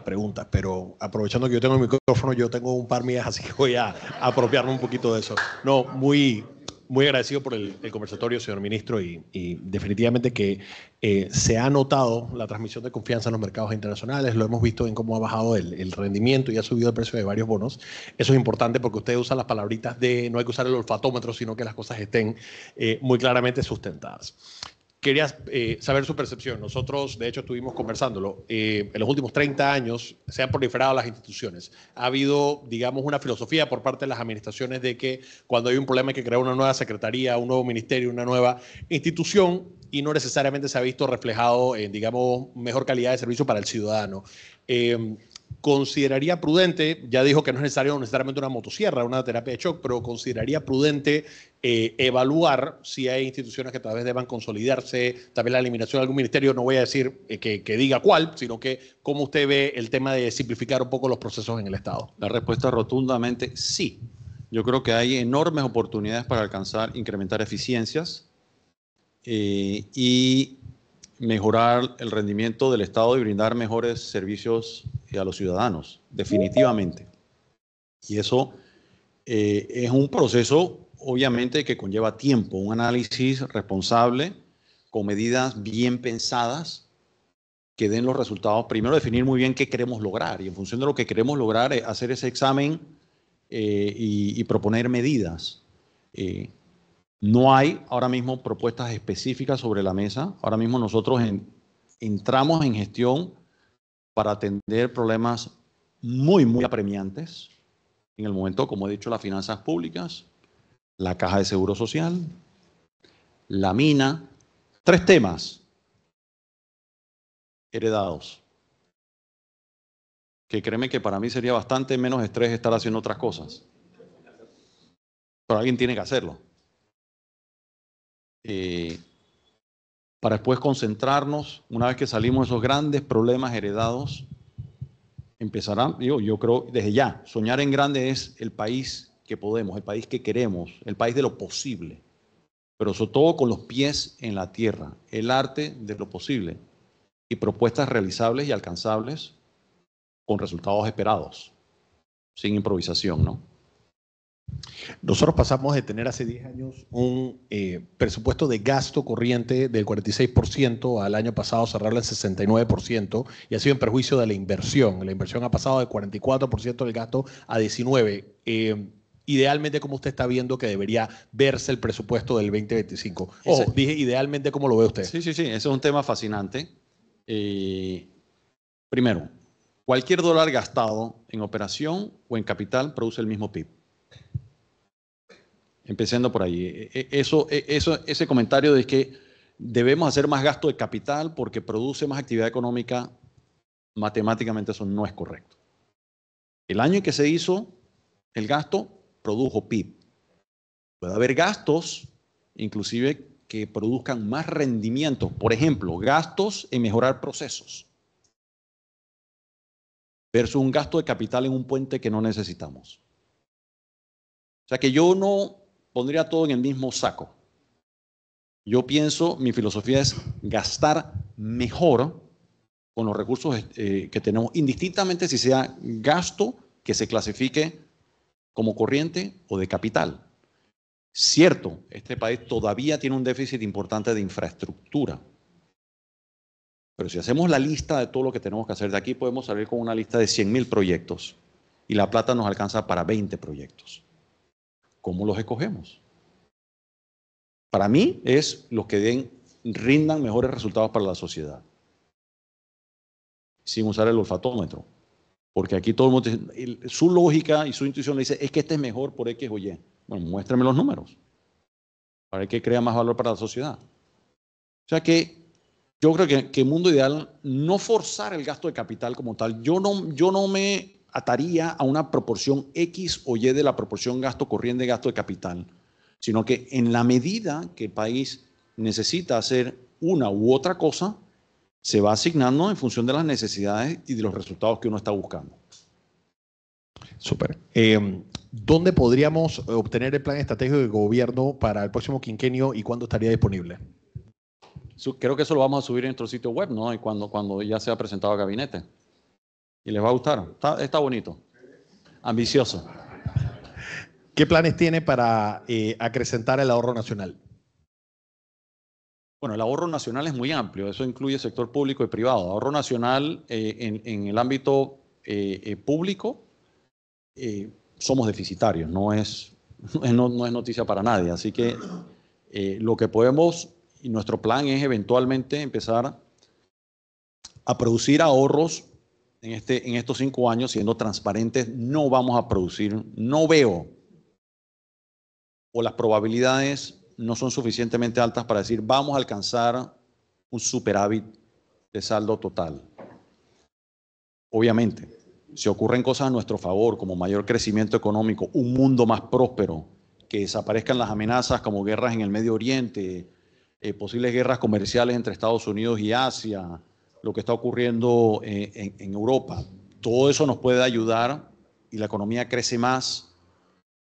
preguntas. Pero aprovechando que yo tengo el micrófono, yo tengo un par mías, así que voy a apropiarme un poquito de eso. No, muy agradecido por el conversatorio, señor ministro, y definitivamente que se ha notado la transmisión de confianza en los mercados internacionales. Lo hemos visto en cómo ha bajado el rendimiento y ha subido el precio de varios bonos. Eso es importante porque usted usa las palabritas de no hay que usar el olfatómetro, sino que las cosas estén muy claramente sustentadas. Quería saber su percepción. Nosotros, de hecho, estuvimos conversándolo. En los últimos 30 años se han proliferado las instituciones. Ha habido, digamos, una filosofía por parte de las administraciones de que cuando hay un problema hay que crear una nueva secretaría, un nuevo ministerio, una nueva institución, y no necesariamente se ha visto reflejado en, digamos, mejor calidad de servicio para el ciudadano. ¿Consideraría prudente, ya dijo que no es necesario necesariamente una motosierra, una terapia de shock, pero consideraría prudente evaluar si hay instituciones que tal vez deban consolidarse, tal vez la eliminación de algún ministerio, no voy a decir que diga cuál, sino que cómo usted ve el tema de simplificar un poco los procesos en el Estado? La respuesta es rotundamente sí. Yo creo que hay enormes oportunidades para incrementar eficiencias y mejorar el rendimiento del Estado y brindar mejores servicios a los ciudadanos, definitivamente. Y eso es un proceso, obviamente, que conlleva tiempo, un análisis responsable, con medidas bien pensadas, que den los resultados. Primero, definir muy bien qué queremos lograr, y en función de lo que queremos lograr, hacer ese examen y proponer medidas. No hay ahora mismo propuestas específicas sobre la mesa. Ahora mismo nosotros entramos en gestión para atender problemas muy apremiantes. En el momento, como he dicho, las finanzas públicas, la caja de seguro social, la mina. 3 temas heredados, que créeme que para mí sería bastante menos estrés estar haciendo otras cosas. Pero alguien tiene que hacerlo. Para después concentrarnos, una vez que salimos de esos grandes problemas heredados, empezarán, yo creo, desde ya, soñar en grande es el país que podemos, el país que queremos, el país de lo posible, pero sobre todo con los pies en la tierra, el arte de lo posible y propuestas realizables y alcanzables con resultados esperados, sin improvisación, ¿no? Nosotros pasamos de tener hace 10 años un presupuesto de gasto corriente del 46%, al año pasado cerrarlo en 69%, y ha sido en perjuicio de la inversión. La inversión ha pasado de 44% del gasto a 19%. Idealmente, ¿cómo usted está viendo que debería verse el presupuesto del 2025? Ojo, dije idealmente, ¿cómo lo ve usted? Sí, ese es un tema fascinante. Primero, cualquier dólar gastado en operación o en capital produce el mismo PIB. Empezando por ahí. Ese comentario de que debemos hacer más gasto de capital porque produce más actividad económica, matemáticamente eso no es correcto. El año en que se hizo el gasto, produjo PIB. Puede haber gastos, inclusive, que produzcan más rendimiento. Por ejemplo, gastos en mejorar procesos versus un gasto de capital en un puente que no necesitamos. O sea que yo no pondría todo en el mismo saco. Yo pienso, mi filosofía es gastar mejor con los recursos que tenemos, indistintamente si sea gasto que se clasifique como corriente o de capital. Cierto, este país todavía tiene un déficit importante de infraestructura. Pero si hacemos la lista de todo lo que tenemos que hacer, de aquí podemos salir con una lista de 100.000 proyectos y la plata nos alcanza para 20 proyectos. ¿Cómo los escogemos? Para mí es los que rindan mejores resultados para la sociedad. sin usar el olfatómetro. Porque aquí todo el mundo, su lógica y su intuición le dice, es que este es mejor por X o Y. Bueno, muéstrame los números para que crea más valor para la sociedad. O sea que yo creo que mundo ideal, no forzar el gasto de capital como tal. Yo no me ataría a una proporción X o Y de la proporción gasto corriente, gasto de capital, sino que en la medida que el país necesita hacer una u otra cosa, se va asignando en función de las necesidades y de los resultados que uno está buscando. Súper. ¿Dónde podríamos obtener el plan estratégico de gobierno para el próximo quinquenio y cuándo estaría disponible? Creo que eso lo vamos a subir en nuestro sitio web, ¿no? Y cuando ya sea presentado al gabinete. Y les va a gustar. Está bonito. Ambicioso. ¿Qué planes tiene para acrecentar el ahorro nacional? Bueno, el ahorro nacional es muy amplio. Eso incluye sector público y privado. Ahorro nacional en el ámbito público somos deficitarios. No es noticia para nadie. Así que lo que podemos... Y nuestro plan es eventualmente empezar a producir ahorros en estos 5 años, siendo transparentes. No vamos a producir, no veo, o las probabilidades no son suficientemente altas para decir vamos a alcanzar un superávit de saldo total. Obviamente, si ocurren cosas a nuestro favor, como mayor crecimiento económico, un mundo más próspero, que desaparezcan las amenazas como guerras en el Medio Oriente, posibles guerras comerciales entre Estados Unidos y Asia, lo que está ocurriendo en Europa. Todo eso nos puede ayudar y la economía crece más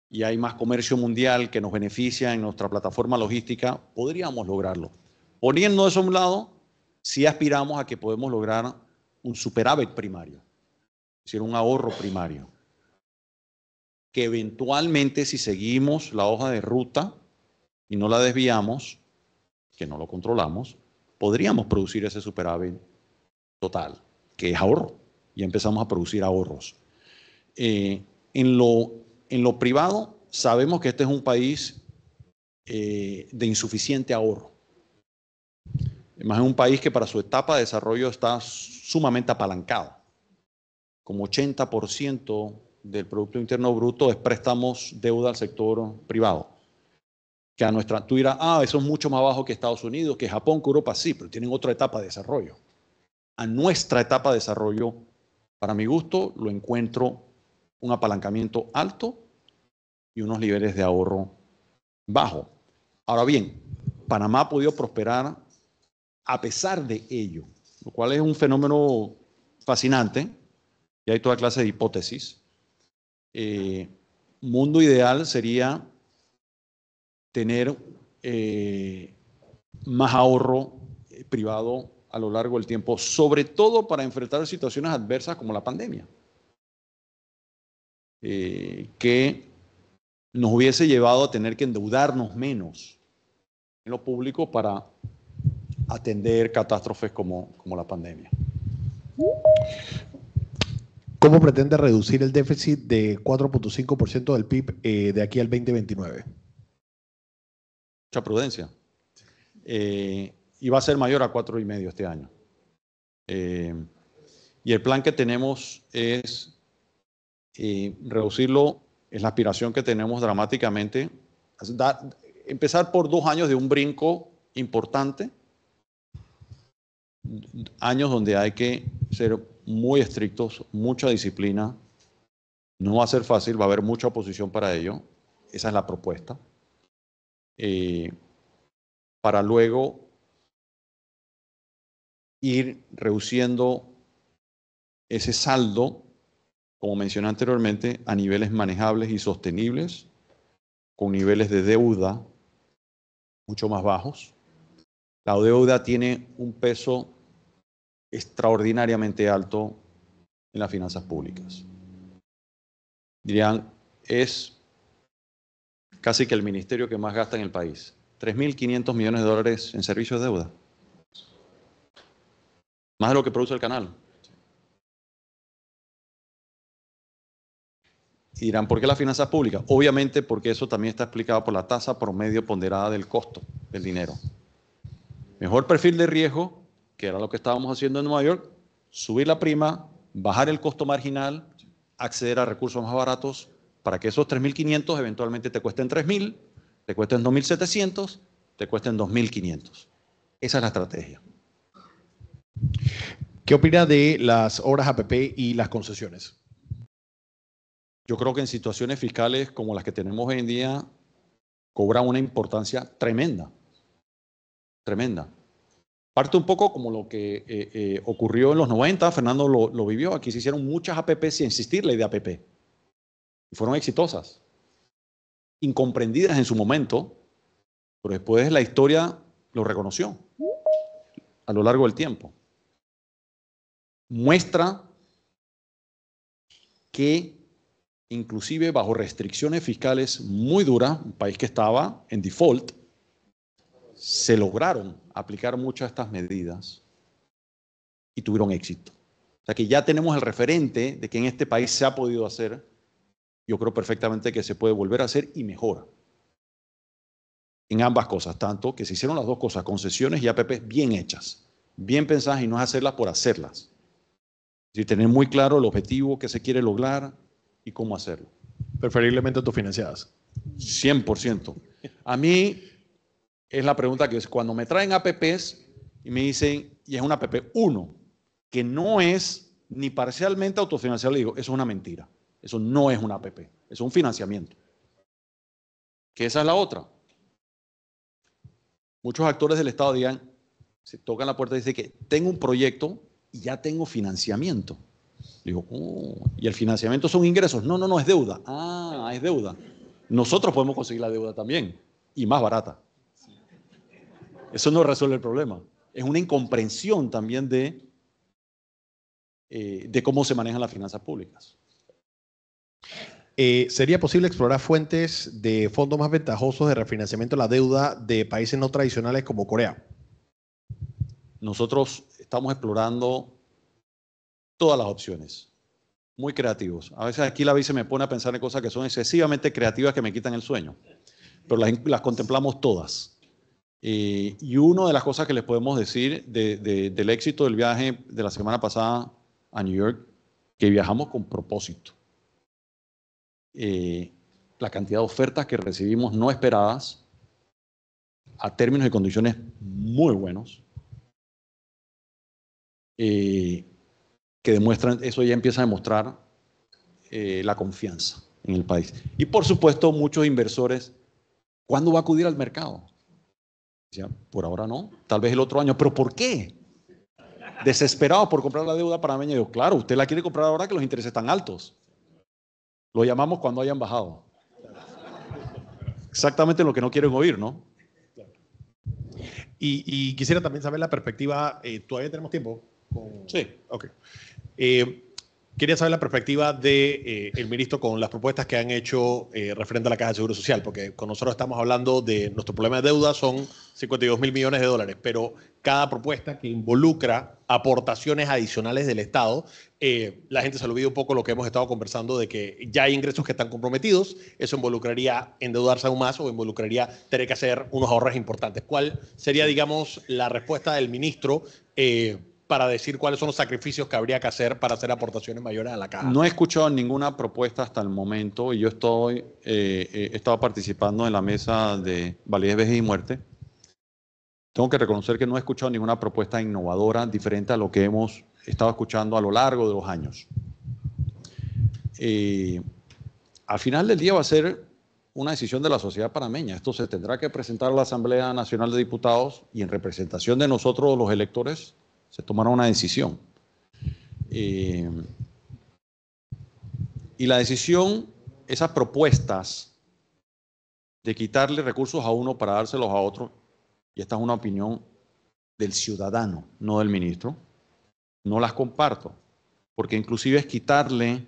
y hay más comercio mundial que nos beneficia en nuestra plataforma logística. Podríamos lograrlo. Poniendo eso a un lado, sí aspiramos a que podemos lograr un superávit primario, es decir, un ahorro primario, que eventualmente, si seguimos la hoja de ruta y no la desviamos, que no lo controlamos, podríamos producir ese superávit total, que es ahorro, y empezamos a producir ahorros. En lo privado, sabemos que este es un país de insuficiente ahorro. Además, es un país que para su etapa de desarrollo está sumamente apalancado. Como 80% del Producto Interno Bruto es préstamos, deuda al sector privado. Que tú dirás, eso es mucho más bajo que Estados Unidos, que Japón, que Europa, sí, pero tienen otra etapa de desarrollo. A nuestra etapa de desarrollo, para mi gusto, lo encuentro un apalancamiento alto y unos niveles de ahorro bajo. Ahora bien, Panamá ha podido prosperar a pesar de ello, lo cual es un fenómeno fascinante, y hay toda clase de hipótesis. Mundo ideal sería tener más ahorro privado a lo largo del tiempo, sobre todo para enfrentar situaciones adversas como la pandemia, que nos hubiese llevado a tener que endeudarnos menos en lo público para atender catástrofes como la pandemia. ¿Cómo pretende reducir el déficit de 4.5% del PIB de aquí al 2029? Mucha prudencia. Y va a ser mayor a 4,5 este año. Y el plan que tenemos es reducirlo, es la aspiración que tenemos dramáticamente, empezar por 2 años de un brinco importante, años donde hay que ser muy estrictos, mucha disciplina. No va a ser fácil, va a haber mucha oposición para ello. Esa es la propuesta. Para luego ir reduciendo ese saldo, como mencioné anteriormente, a niveles manejables y sostenibles, con niveles de deuda mucho más bajos. La deuda tiene un peso extraordinariamente alto en las finanzas públicas. Dirían, es casi que el ministerio que más gasta en el país. 3.500 millones de dólares en servicios de deuda. Más de lo que produce el canal. Y dirán, ¿por qué las finanzas públicas? Obviamente porque eso también está explicado por la tasa promedio ponderada del costo del dinero. Mejor perfil de riesgo, que era lo que estábamos haciendo en Nueva York, subir la prima, bajar el costo marginal, acceder a recursos más baratos para que esos 3.500 eventualmente te cuesten 3.000, te cuesten 2.700, te cuesten 2.500. Esa es la estrategia. ¿Qué opina de las obras APP y las concesiones? Yo creo que en situaciones fiscales como las que tenemos hoy en día, cobra una importancia tremenda. Tremenda. Parte un poco como lo que ocurrió en los 90, Fernando lo vivió, aquí se hicieron muchas APP sin existir ley de APP. Y fueron exitosas. Incomprendidas en su momento, pero después la historia lo reconoció a lo largo del tiempo. Muestra que inclusive bajo restricciones fiscales muy duras, un país que estaba en default, se lograron aplicar muchas de estas medidas y tuvieron éxito. O sea que ya tenemos el referente de que en este país se ha podido hacer. Yo creo perfectamente que se puede volver a hacer y mejora. En ambas cosas, tanto que se hicieron las dos cosas, concesiones y APP bien hechas, bien pensadas y no es hacerlas por hacerlas. Es decir, tener muy claro el objetivo que se quiere lograr y cómo hacerlo. Preferiblemente autofinanciadas. 100%. A mí es la pregunta que es cuando me traen APPs y me dicen, y es una APP 1, que no es ni parcialmente autofinanciado, le digo, eso es una mentira. Eso no es una APP, eso es un financiamiento. Que esa es la otra. Muchos actores del Estado digan, se tocan la puerta y dicen que tengo un proyecto y ya tengo financiamiento. Digo, ¿y el financiamiento son ingresos? No, no, no, es deuda. Ah, es deuda. Nosotros podemos conseguir la deuda también, y más barata. Eso no resuelve el problema. Es una incomprensión también de cómo se manejan las finanzas públicas. ¿Sería posible explorar fuentes de fondos más ventajosos de refinanciamiento de la deuda de países no tradicionales como Corea? Nosotros estamos explorando todas las opciones, muy creativos. A veces aquí la vida se me pone a pensar en cosas que son excesivamente creativas que me quitan el sueño, pero las contemplamos todas. Y una de las cosas que les podemos decir del éxito del viaje de la semana pasada a New York, que viajamos con propósito. La cantidad de ofertas que recibimos no esperadas, a términos y condiciones muy buenos, que demuestran, eso ya empieza a demostrar la confianza en el país. Y por supuesto, muchos inversores, ¿cuándo va a acudir al mercado? Decían, por ahora no, tal vez el otro año. ¿Pero por qué? Desesperados por comprar la deuda panameña. Digo, claro, usted la quiere comprar ahora que los intereses están altos. Lo llamamos cuando hayan bajado. Exactamente lo que no quieren oír, ¿no? Y quisiera también saber la perspectiva, ¿todavía tenemos tiempo? Sí. Ok. Quería saber la perspectiva del ministro con las propuestas que han hecho referente a la Caja de Seguro Social, porque con nosotros estamos hablando de nuestro problema de deuda, son 52.000 millones de dólares, pero cada propuesta que involucra aportaciones adicionales del Estado, la gente se le olvida un poco lo que hemos estado conversando de que ya hay ingresos que están comprometidos, eso involucraría endeudarse aún más o involucraría tener que hacer unos ahorros importantes. ¿Cuál sería, digamos, la respuesta del ministro para decir cuáles son los sacrificios que habría que hacer para hacer aportaciones mayores a la caja? No he escuchado ninguna propuesta hasta el momento y yo he estado participando en la mesa de validez, vejez y muerte. Tengo que reconocer que no he escuchado ninguna propuesta innovadora diferente a lo que hemos estado escuchando a lo largo de los años. Al final del día va a ser una decisión de la sociedad panameña. Esto se tendrá que presentar a la Asamblea Nacional de Diputados y en representación de nosotros, los electores, se tomará una decisión. Y la decisión, esas propuestas de quitarle recursos a uno para dárselos a otro, y esta es una opinión del ciudadano, no del ministro, no las comparto, porque inclusive es quitarle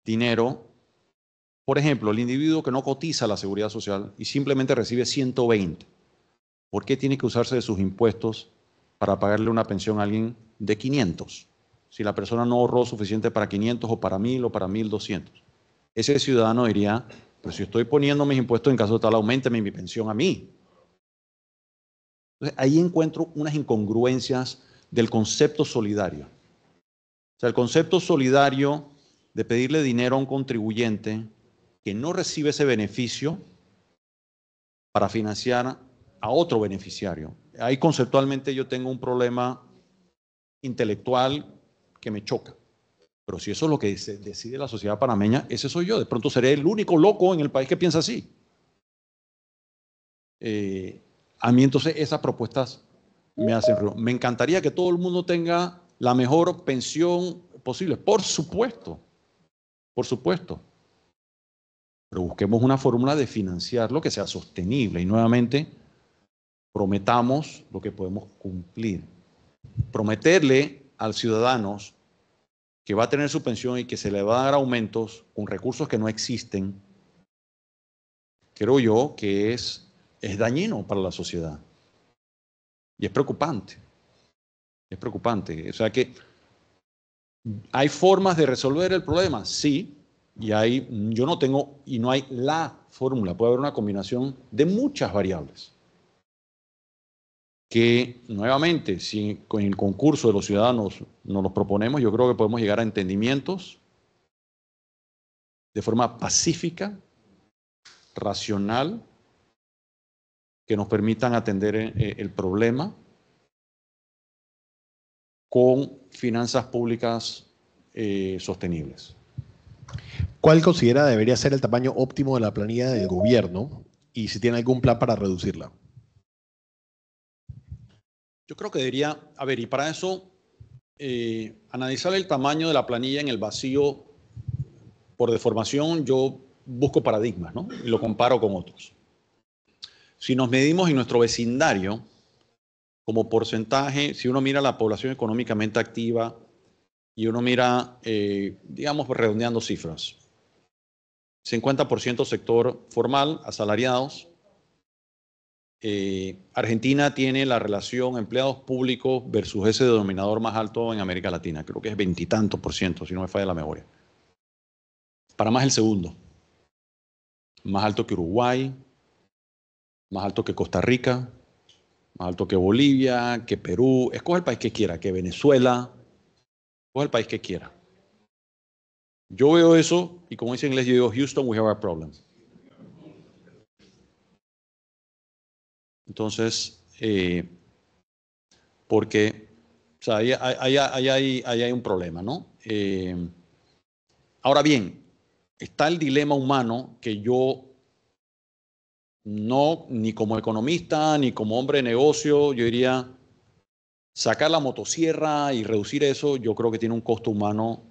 dinero. Por ejemplo, el individuo que no cotiza a la Seguridad Social y simplemente recibe 120, ¿por qué tiene que usarse de sus impuestos para pagarle una pensión a alguien de 500? Si la persona no ahorró suficiente para 500 o para 1.000 o para 1.200. Ese ciudadano diría, pero si estoy poniendo mis impuestos en caso de tal, auménteme mi pensión a mí. Entonces, ahí encuentro unas incongruencias del concepto solidario. O sea, el concepto solidario de pedirle dinero a un contribuyente que no recibe ese beneficio para financiar a otro beneficiario. Ahí conceptualmente yo tengo un problema intelectual que me choca. Pero si eso es lo que decide la sociedad panameña, ese soy yo. De pronto seré el único loco en el país que piensa así. A mí entonces esas propuestas me hacen ruido. Me encantaría que todo el mundo tenga la mejor pensión posible. Por supuesto. Por supuesto. Pero busquemos una fórmula de financiarlo que sea sostenible. Y nuevamente, prometamos lo que podemos cumplir. Prometerle al ciudadano que va a tener su pensión y que se le va a dar aumentos con recursos que no existen, creo yo que es dañino para la sociedad. Y es preocupante. Es preocupante. O sea que hay formas de resolver el problema, sí, y yo no tengo, y no hay la fórmula, puede haber una combinación de muchas variables. Que nuevamente, si con el concurso de los ciudadanos nos los proponemos, yo creo que podemos llegar a entendimientos de forma pacífica, racional, que nos permitan atender el problema con finanzas públicas sostenibles. ¿Cuál considera debería ser el tamaño óptimo de la planilla del gobierno y si tiene algún plan para reducirla? Yo creo que debería, a ver, y para eso, analizar el tamaño de la planilla en el vacío por deformación, yo busco paradigmas, ¿no? Y lo comparo con otros. Si nos medimos en nuestro vecindario, como porcentaje, si uno mira la población económicamente activa y uno mira, digamos, redondeando cifras, 50% sector formal, asalariados. Argentina tiene la relación empleados públicos versus ese denominador más alto en América Latina. Creo que es 20 y tantos %, si no me falla la memoria. Panamá es el segundo. Más alto que Uruguay, más alto que Costa Rica, más alto que Bolivia, que Perú. Escoge el país que quiera, que Venezuela. Escoge el país que quiera. Yo veo eso y como dice en inglés, yo digo, Houston, we have a problem. Entonces, porque, o sea, ahí hay un problema, ¿no? Ahora bien, está el dilema humano que yo no, ni como economista, ni como hombre de negocio, yo diría, sacar la motosierra y reducir eso, yo creo que tiene un costo humano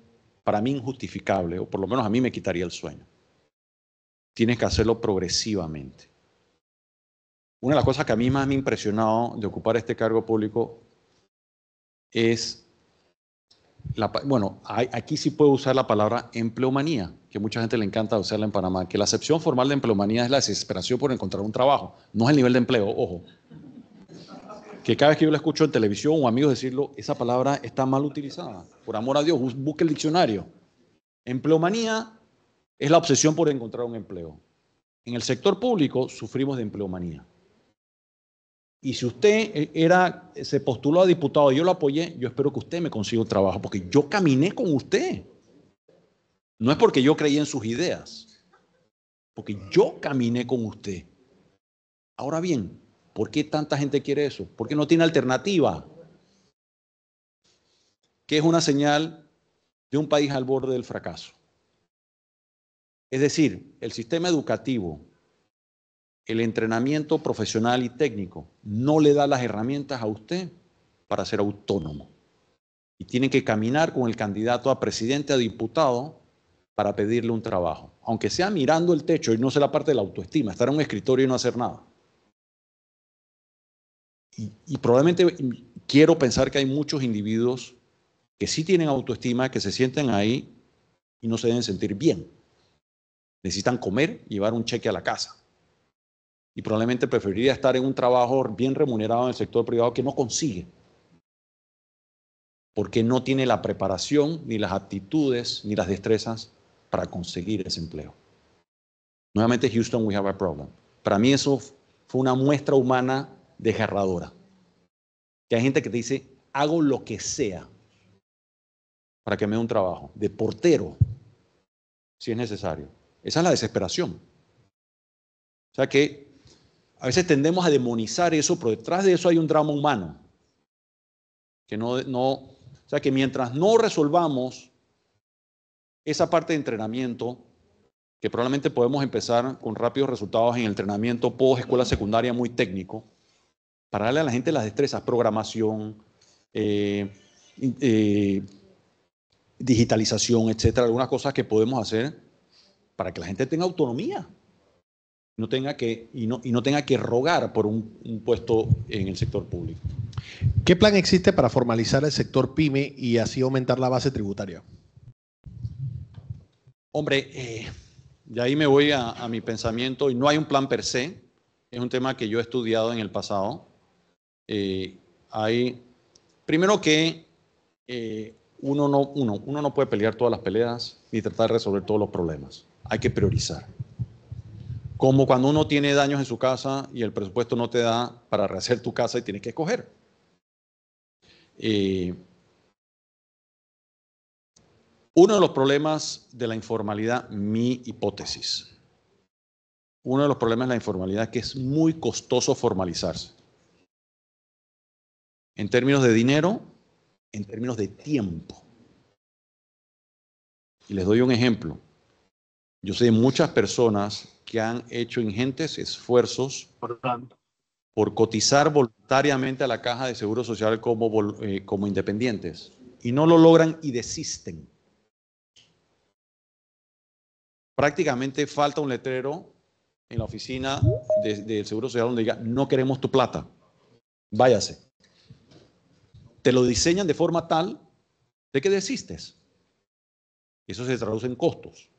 para mí injustificable, o por lo menos a mí me quitaría el sueño. Tienes que hacerlo progresivamente. Una de las cosas que a mí más me ha impresionado de ocupar este cargo público es, bueno, aquí sí puedo usar la palabra empleomanía, que mucha gente le encanta usarla en Panamá, que la acepción formal de empleomanía es la desesperación por encontrar un trabajo, no es el nivel de empleo, ojo. Que cada vez que yo la escucho en televisión o amigos decirlo, esa palabra está mal utilizada. Por amor a Dios, busque el diccionario. Empleomanía es la obsesión por encontrar un empleo. En el sector público sufrimos de empleomanía. Y si usted se postuló a diputado y yo lo apoyé, yo espero que usted me consiga un trabajo, porque yo caminé con usted. No es porque yo creí en sus ideas, porque yo caminé con usted. Ahora bien, ¿por qué tanta gente quiere eso? Porque no tiene alternativa. Que es una señal de un país al borde del fracaso. Es decir, el sistema educativo, el entrenamiento profesional y técnico no le da las herramientas a usted para ser autónomo. Y tiene que caminar con el candidato a presidente, a diputado, para pedirle un trabajo. Aunque sea mirando el techo y no sea la parte de la autoestima, estar en un escritorio y no hacer nada. Y probablemente quiero pensar que hay muchos individuos que sí tienen autoestima, que se sienten ahí y no se deben sentir bien. Necesitan comer y llevar un cheque a la casa. Y probablemente preferiría estar en un trabajo bien remunerado en el sector privado que no consigue. Porque no tiene la preparación, ni las aptitudes, ni las destrezas para conseguir ese empleo. Nuevamente, Houston, we have a problem. Para mí eso fue una muestra humana desgarradora. Que hay gente que te dice, hago lo que sea para que me dé un trabajo, de portero, si es necesario. Esa es la desesperación. O sea que a veces tendemos a demonizar eso, pero detrás de eso hay un drama humano. O sea que mientras no resolvamos esa parte de entrenamiento, que probablemente podemos empezar con rápidos resultados en el entrenamiento post escuela secundaria muy técnico, para darle a la gente las destrezas, programación, digitalización, etcétera, algunas cosas que podemos hacer para que la gente tenga autonomía y no tenga que rogar por un puesto en el sector público. ¿Qué plan existe para formalizar el sector PYME y así aumentar la base tributaria? Hombre, de ahí me voy a mi pensamiento, y no hay un plan per se, es un tema que yo he estudiado en el pasado. Primero que uno no puede pelear todas las peleas ni tratar de resolver todos los problemas. Hay que priorizar. Como cuando uno tiene daños en su casa y el presupuesto no te da para rehacer tu casa y tienes que escoger. Uno de los problemas de la informalidad, mi hipótesis, uno de los problemas de la informalidad es que es muy costoso formalizarse. En términos de dinero, en términos de tiempo. Y les doy un ejemplo. Yo sé de muchas personas que han hecho ingentes esfuerzos por cotizar voluntariamente a la Caja de Seguro Social como independientes y no lo logran y desisten. Prácticamente falta un letrero en la oficina del Seguro Social donde diga: no queremos tu plata, váyase. Te lo diseñan de forma tal de que desistes. Eso se traduce en costos.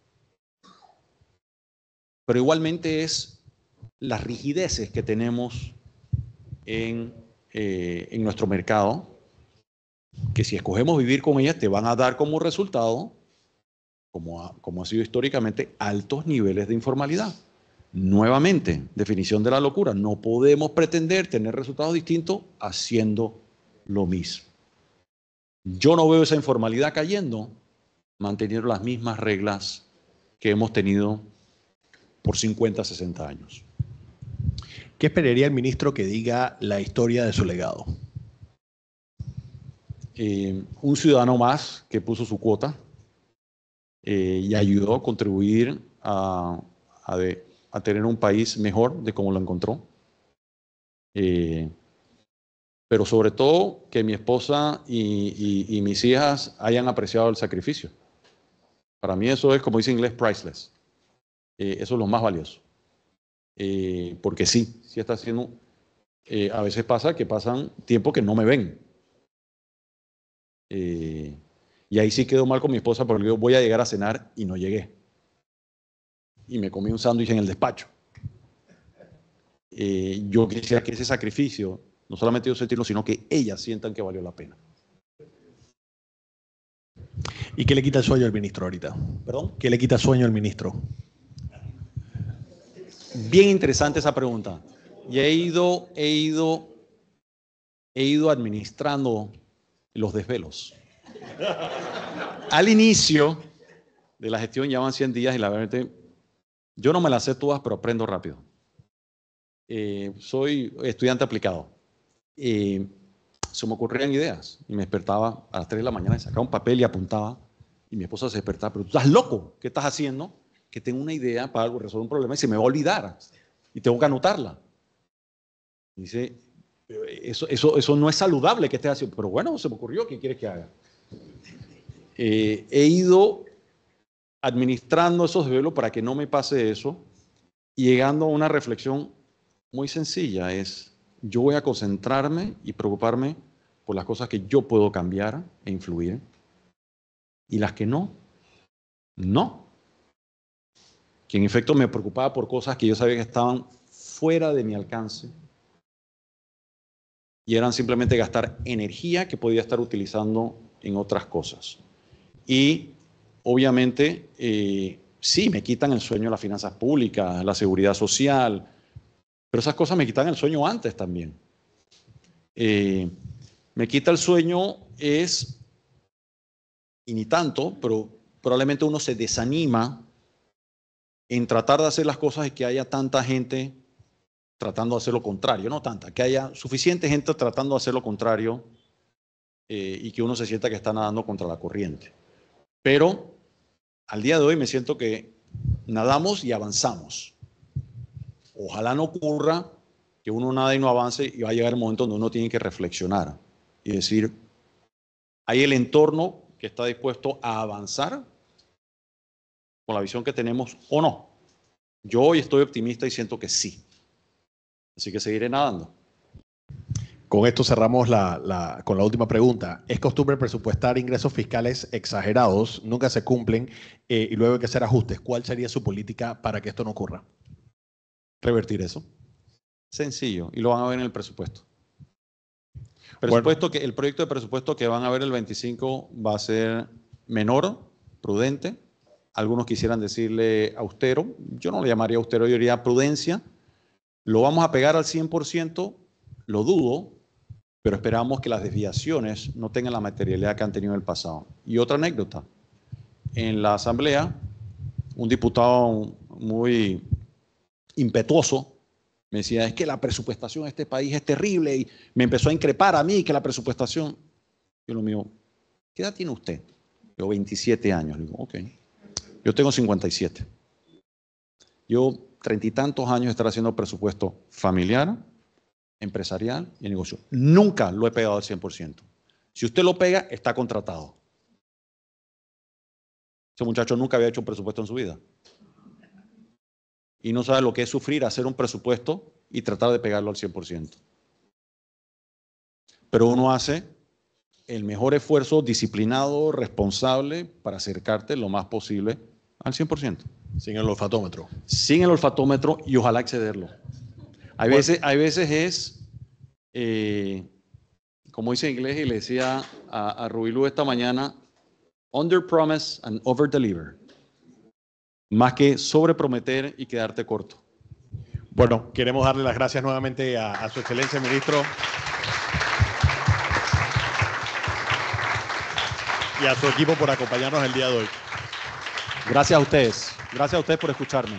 Pero igualmente es las rigideces que tenemos en nuestro mercado, que si escogemos vivir con ellas, te van a dar como resultado, como ha sido históricamente, altos niveles de informalidad. Nuevamente, definición de la locura. No podemos pretender tener resultados distintos haciendo lo mismo. Yo no veo esa informalidad cayendo manteniendo las mismas reglas que hemos tenido por 50, 60 años. ¿Qué esperaría el ministro que diga la historia de su legado? Un ciudadano más que puso su cuota y ayudó a contribuir a tener un país mejor de como lo encontró. Pero sobre todo que mi esposa y mis hijas hayan apreciado el sacrificio. Para mí eso es, como dice en inglés, priceless. Eso es lo más valioso. Porque sí está haciendo... a veces pasa que pasan tiempo que no me ven. Y ahí sí quedó mal con mi esposa porque yo voy a llegar a cenar y no llegué. Y me comí un sándwich en el despacho. Yo quisiera que ese sacrificio, no solamente yo sentirlo, sino que ellas sientan que valió la pena. ¿Y qué le quita el sueño al ministro ahorita? ¿Perdón? ¿Qué le quita el sueño al ministro? Bien interesante esa pregunta. Y he ido administrando los desvelos. Al inicio de la gestión ya van 100 días y la verdad, yo no me las sé todas, pero aprendo rápido. Soy estudiante aplicado. Se me ocurrían ideas y me despertaba a las 3 de la mañana y sacaba un papel y apuntaba y mi esposa se despertaba: pero tú estás loco, ¿qué estás haciendo? Que tengo una idea para algo, resolver un problema y se me va a olvidar y tengo que anotarla. Y dice: eso no es saludable que estés haciendo. Pero bueno, se me ocurrió, ¿qué quieres que haga? He ido administrando esos desvelos para que no me pase eso y llegando a una reflexión muy sencilla: yo voy a concentrarme y preocuparme por las cosas que yo puedo cambiar e influir, y las que no. Que en efecto me preocupaba por cosas que yo sabía que estaban fuera de mi alcance y eran simplemente gastar energía que podía estar utilizando en otras cosas. Y obviamente sí, me quitan el sueño las finanzas públicas, la seguridad social, pero esas cosas me quitan el sueño antes también. Me quita el sueño es y ni tanto, pero probablemente uno se desanima en tratar de hacer las cosas y que haya tanta gente tratando de hacer lo contrario, no tanta, que haya suficiente gente tratando de hacer lo contrario y que uno se sienta que está nadando contra la corriente. Pero al día de hoy me siento que nadamos y avanzamos. Ojalá no ocurra que uno nada y no avance y va a llegar el momento donde uno tiene que reflexionar y decir, ¿hay el entorno que está dispuesto a avanzar con la visión que tenemos o no? Yo hoy estoy optimista y siento que sí. Así que seguiré nadando. Con esto cerramos con la última pregunta. ¿Es costumbre presupuestar ingresos fiscales exagerados, nunca se cumplen y luego hay que hacer ajustes? ¿Cuál sería su política para que esto no ocurra? Revertir eso. Sencillo. Y lo van a ver en el presupuesto. El proyecto de presupuesto que van a ver el 25 va a ser menor, prudente. Algunos quisieran decirle austero. Yo no le llamaría austero, yo diría prudencia. ¿Lo vamos a pegar al 100%? Lo dudo, pero esperamos que las desviaciones no tengan la materialidad que han tenido en el pasado. Y otra anécdota. En la Asamblea, un diputado muy impetuoso me decía, es que la presupuestación en este país es terrible, y me empezó a increpar a mí que la presupuestación. Yo lo mío, ¿qué edad tiene usted? Yo 27 años. Le digo, ok. Yo tengo 57. Yo 30 y tantos años de estar haciendo presupuesto familiar, empresarial y de negocio. Nunca lo he pegado al 100%. Si usted lo pega, está contratado. Ese muchacho nunca había hecho un presupuesto en su vida. Y no sabe lo que es sufrir hacer un presupuesto y tratar de pegarlo al 100%. Pero uno hace el mejor esfuerzo disciplinado, responsable, para acercarte lo más posible al 100%. Sin el olfatómetro. Sin el olfatómetro y ojalá excederlo. Hay veces es, como dice en inglés, y le decía a Rubilú esta mañana, under promise and over deliver. Más que sobreprometer y quedarte corto. Bueno, queremos darle las gracias nuevamente a su excelencia, ministro. Y a su equipo por acompañarnos el día de hoy. Gracias a ustedes. Gracias a ustedes por escucharme.